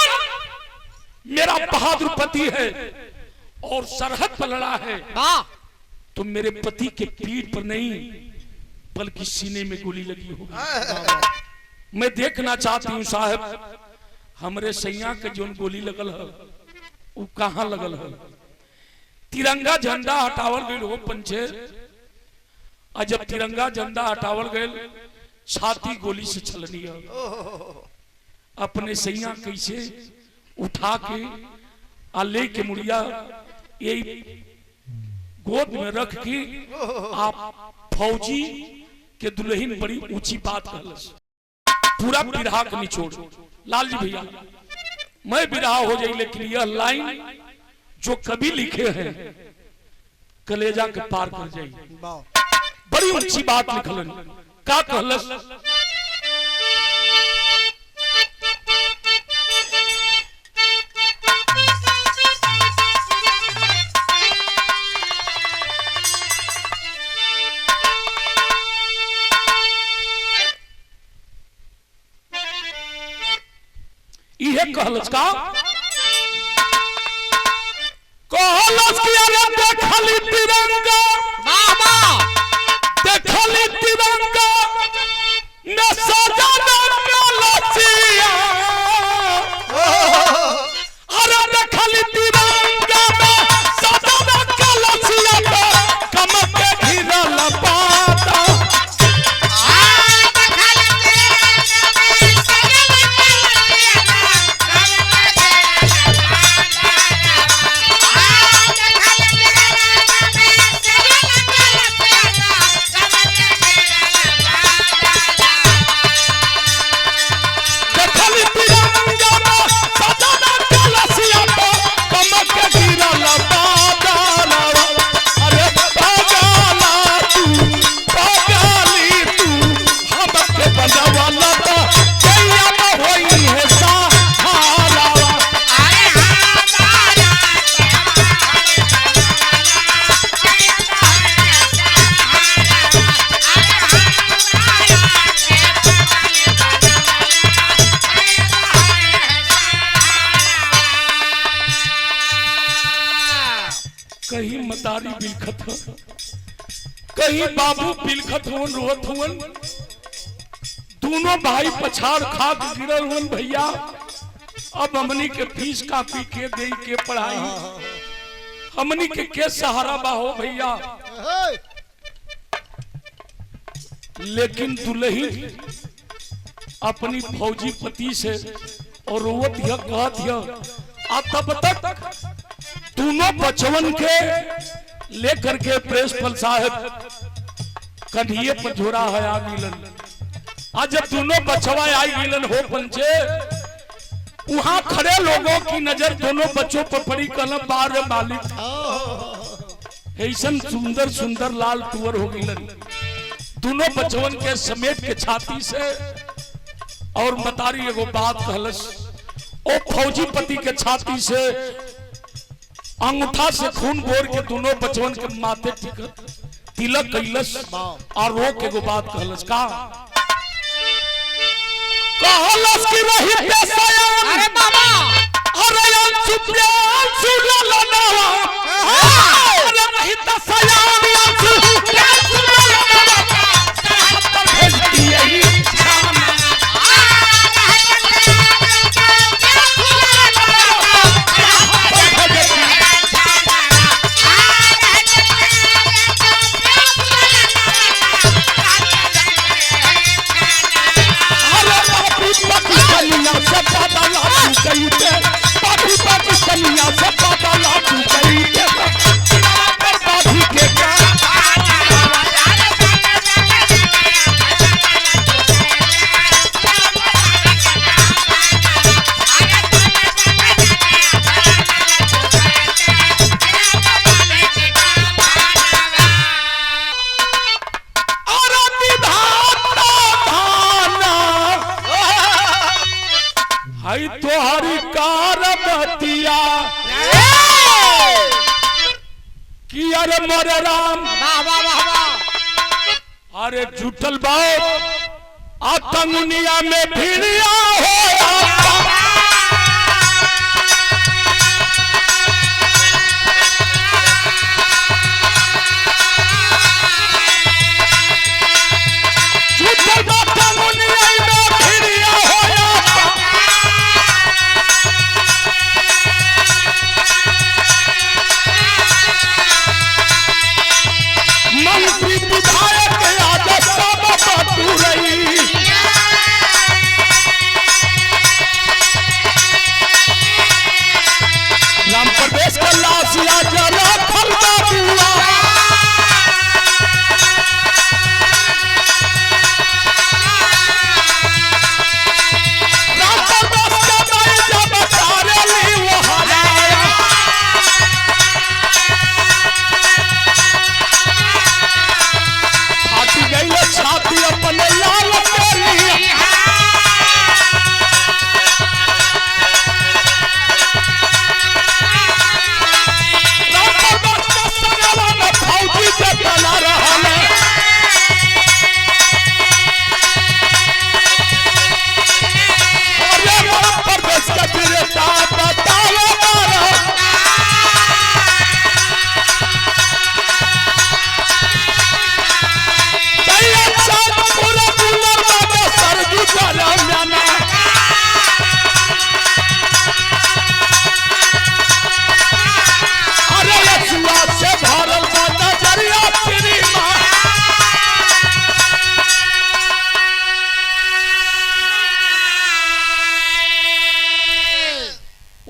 मेरा बहादुर पति है और सरहद पर लड़ा है, तो मेरे पति के पीठ पर नहीं बल्कि सीने में गोली लगी होगी। मैं देखना चाहती हूँ साहब हमरे सैया के जोन गोली लगल है वो कहाँ लगल है। तिरंगा झंडा हटावल गई हो पंचे, और जब तिरंगा झंडा हटावल गए छाती गोली से छलनी है। अपने सैया कैसे उठा के आ ले के मुड़िया यही गोद में रख के आप फौजी के दुल्हन बड़ी ऊंची बात कहलस। पूरा बिरहा का निचोड़ लाल जी भैया मैं बिरहा हो जाए, लेकिन यह लाइन जो कभी लिखे हैं कलेजा के पार कर जाए। बड़ी ऊंची बात लिखलन का कहलस। इहे कहलस का कहलस कि अरे देखली तिरंगा बाबा देखली तिरंगा न सजना लचिया अरे देखली तिरंगा न सजना लचिया कम के घिरल पाता कहीं मतारी बिलखत हो, कहीं बाबू बिलखत हो रोत हुन, दोनों भाई पछाड़ खा के गिरल हुन। भैया अब हमनी के फीस कापी के दे के पढ़ाई हमनी के सहारा बाहो भैया। लेकिन दुल्हन अपनी फौजी पति से और रोवत यह कहत यह तब तक दोनों बचवन के लेकर के प्रिंसिपल साहब कन्हिए पर झोरा है आ गिलन। आज जब दोनों बचवा आई गिलन हो पंचे, वहां खड़े लोगों की नजर दोनों बच्चों पर पड़ी। कलम बार मालिक ऐसन सुंदर सुंदर लाल टूर हो गिलन। दोनों बचवन के समेट के छाती से और मतारी एगो बात कहलस। ओ फौजी पति के छाती से अंगूठा से खून बोर के दोनों बचवन के माथे तिलक कैलस और रो के एगो बात कहलस का कहलस कि रही सयान अरे बाबा अरे चुपचाप सुन लो ना अरे रही सयान चुपचाप सुन लो ना पर भेज दिए ही तोहरी कारबतिया कि अरे मोरे राम अरे जुटल बाओ आतंगुनिया में भिड़िया हो मंत्री विधायक आज सब बटुरई राम प्रवेश का लाशिया जरा खलबा बुआ राम प्रवेश का माई जब तारेली वो हराया फाटी गई छाती अपने लाल के लिए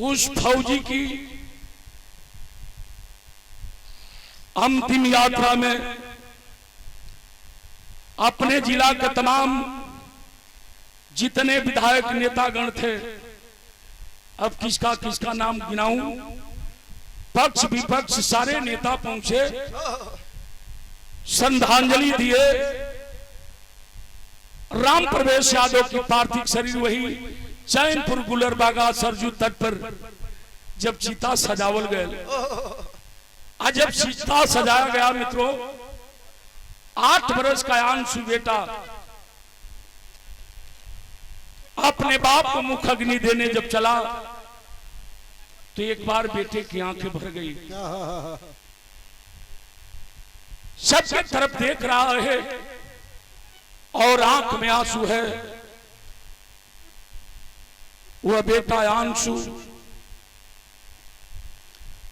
उस फौजी की अंतिम यात्रा में अपने जिला के तमाम जितने विधायक नेतागण थे, अब किसका किसका नाम गिनाऊं, पक्ष विपक्ष सारे नेता पहुंचे, श्रद्धांजलि दिए। राम प्रवेश यादव की पार्थिव शरीर वही चैनपुर गुलरबागा सरजू तट पर जब चिता सजावल गए, आज जब चिता सजाया गया मित्रों, 8 वर्ष का अंशु बेटा अपने बाप को मुख अग्नि देने जब चला तो एक बार बेटे की आंखें भर गई। सबके तरफ देख रहा है और आंख में आंसू है। वह बेटा अंशु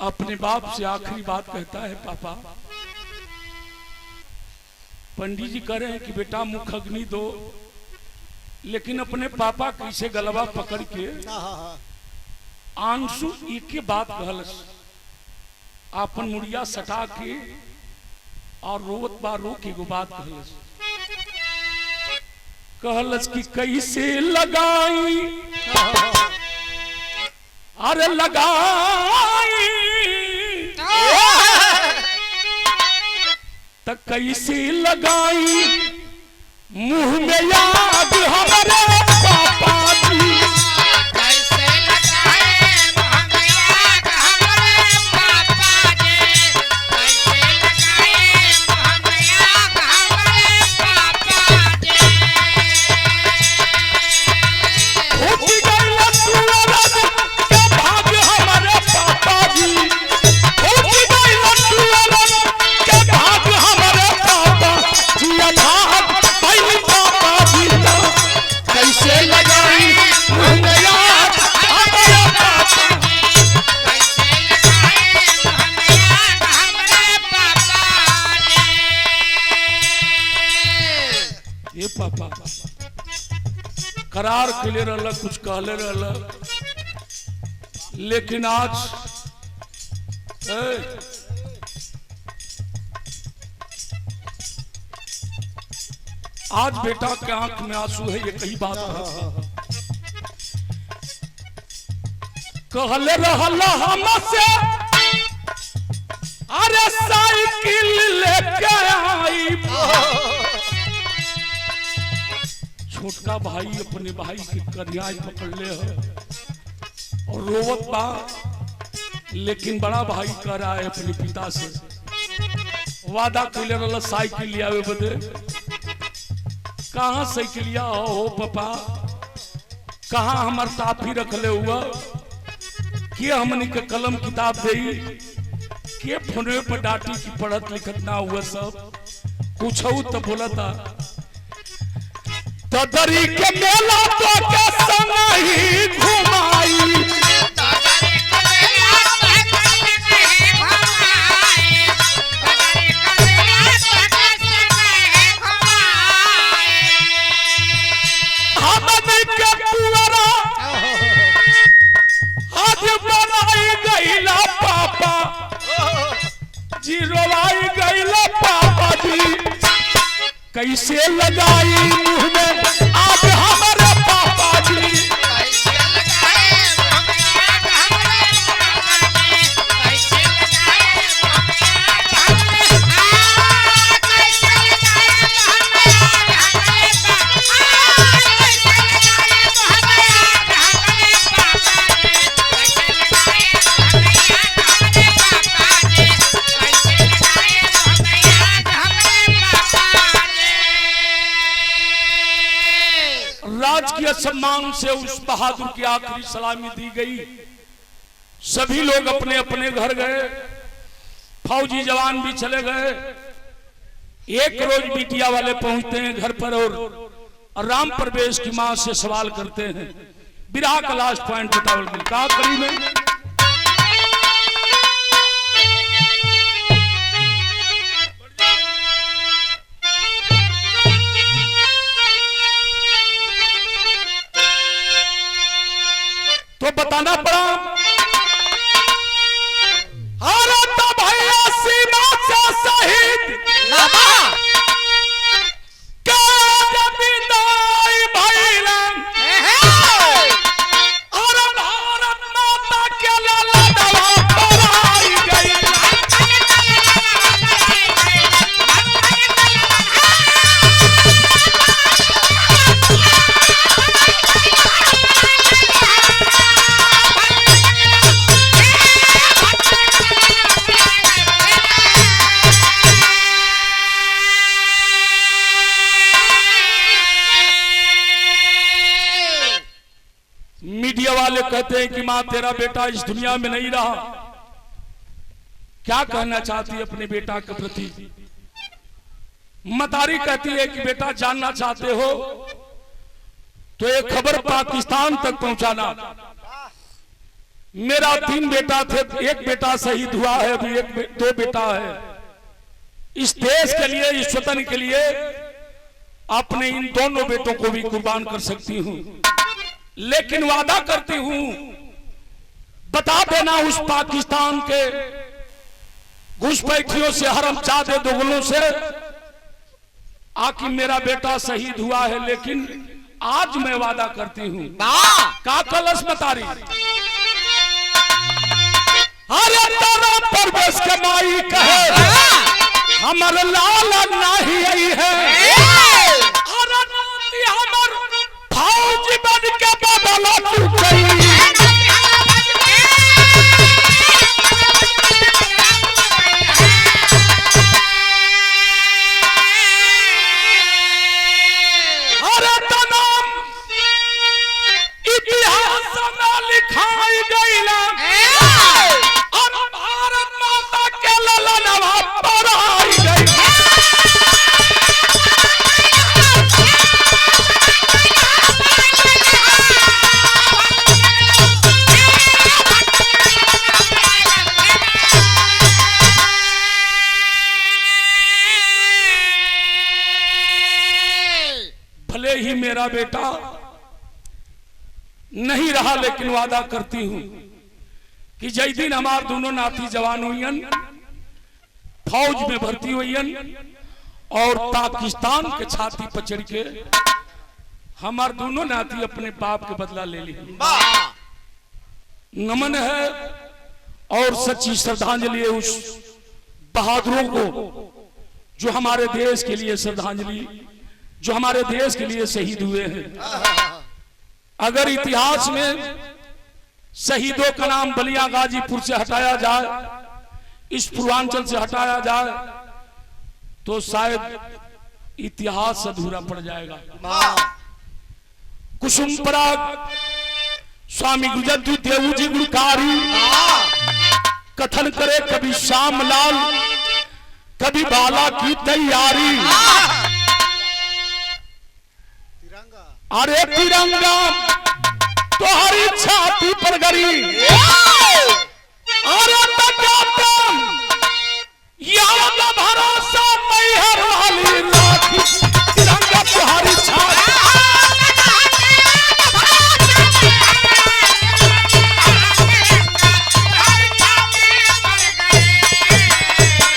अपने बाप से आखिरी बात कहता है, पापा पंडित जी कह रहे हैं कि बेटा मुख अग्नि दो, लेकिन अपने पापा कैसे गलबा पकड़ के अंशु एक ही बात कहलस, आपन मुड़िया सटा के और रोवत बा रो के एगो बात कहलस कि कैसे लगाई अरे लगाई त कैसे लगाई मुंह में याद हमारे पापा जी, कैसे लगाए मुंह में याद हमारे पापा जी, कैसे लगाए मुंह में याद हमारे पापा जी। उठ गई लट्टू के भाग हमारे पापा जी, उठ गई लट्टू के भाग हमारे पापा जी, भाग पहली पापा जी कैसे लगाई मुंह में याद हमारे पापा, कैसे लगाए मुंह में याद हमारे पापा जी। ये पापा करार के रहल, कुछ कहले रहल, लेकिन आज आज बेटा के आंख में आंसू है, ये कही बात कहले रहल हमसे, अरे साइकिल लेके आई। छोटका भाई अपने भाई के कन्या पकड़ ले है और रोवत बा, लेकिन बड़ा भाई कह रहा है अपने पिता से, वादा कैले रहल साइकिल लिया बदे, कहाँ साइकिलिया हो पापा, कहाँ हमार टाफी रख ले हुआ, के हमने के कलम किताब दे, के फोनवे पर डाटी की पढ़त लिखत ना हुआ, सब कुछ तो बोला था। ददरी के मेला तो के संग ही घुमाई, ददरी के मेला तो के संग ही घुमाई, ददरी के मेला तो कैसे लगाई मुंह में आग हमारे पापा जी, कैसे लगाए मोहम्मद हमरे पापा जी, कैसे लगाए मोहम्मद हमरे कैसे लगाए मोहम्मद हमरे पापा, कैसे लगाए मोहम्मद हमरे पापा जी, कैसे लगाए मोहम्मद हमरे पापा जी, कैसे लगाए मोहम्मद हमरे पापा जी। राजकीय सम्मान से उस बहादुर की आखिरी सलामी दी गई। सभी लोग अपने अपने घर गए, फौजी जवान भी चले गए। एक रोज बिटिया वाले पहुंचते हैं घर पर और राम प्रवेश की मां से सवाल करते हैं, विराह का लास्ट पॉइंट बताओ का करी में। तो बताना पड़ा अरे तो भैया सीमा से शहीद क्या जब विदाई भइला, और भारत माता के ललनवा पराई गई। मीडिया वाले कहते हैं कि मां तेरा बेटा इस दुनिया में नहीं रहा, क्या कहना चाहती है अपने बेटा के प्रति। मतारी कहती है कि बेटा जानना चाहते हो तो एक खबर पाकिस्तान तक पहुंचाना। मेरा 3 बेटा थे, एक बेटा शहीद हुआ है, अभी 2 बेटा है। इस देश के लिए, इस वतन के लिए अपने इन दोनों बेटों को भी कुर्बान कर सकती हूं, लेकिन वादा करती हूं बता देना उस पाकिस्तान के घुसपैठियों से, हरामजादे दोगलों से, आखिर मेरा बेटा शहीद हुआ है, लेकिन आज मैं वादा करती हूं का कलश मतारी अरे तारा परवेश के माई कहे हमर लाल नाही आई है, अरे नाती हमर फौज बन के बदला तू गई। अरे तनाम इतिहास में लिखाई गईला, अब भारत माता के ललनवा पराई गई। भले ही मेरा बेटा नहीं रहा, लेकिन वादा करती हूं कि जय दिन हमार दोनों नाती जवान हुईन, फौज में भर्ती हुईन और पाकिस्तान के छाती पर चढ़ के हमार दोनों नाती अपने बाप के बदला ले ली। नमन है और सच्ची श्रद्धांजलि है उस बहादुरों को जो हमारे देश के लिए श्रद्धांजलि, जो हमारे देश के लिए शहीद हुए हैं। अगर इतिहास में शहीदों का नाम बलिया गाजीपुर से हटाया जाए, इस पूर्वांचल से हटाया जाए, तो शायद इतिहास अधूरा पड़ जाएगा। कुसुम पराग स्वामी गुजर देव जी गुणकारी कथन करे, कभी श्याम लाल कभी बाला की तैयारी। अरे तिरंगा तुम्हारी छाती पर गरी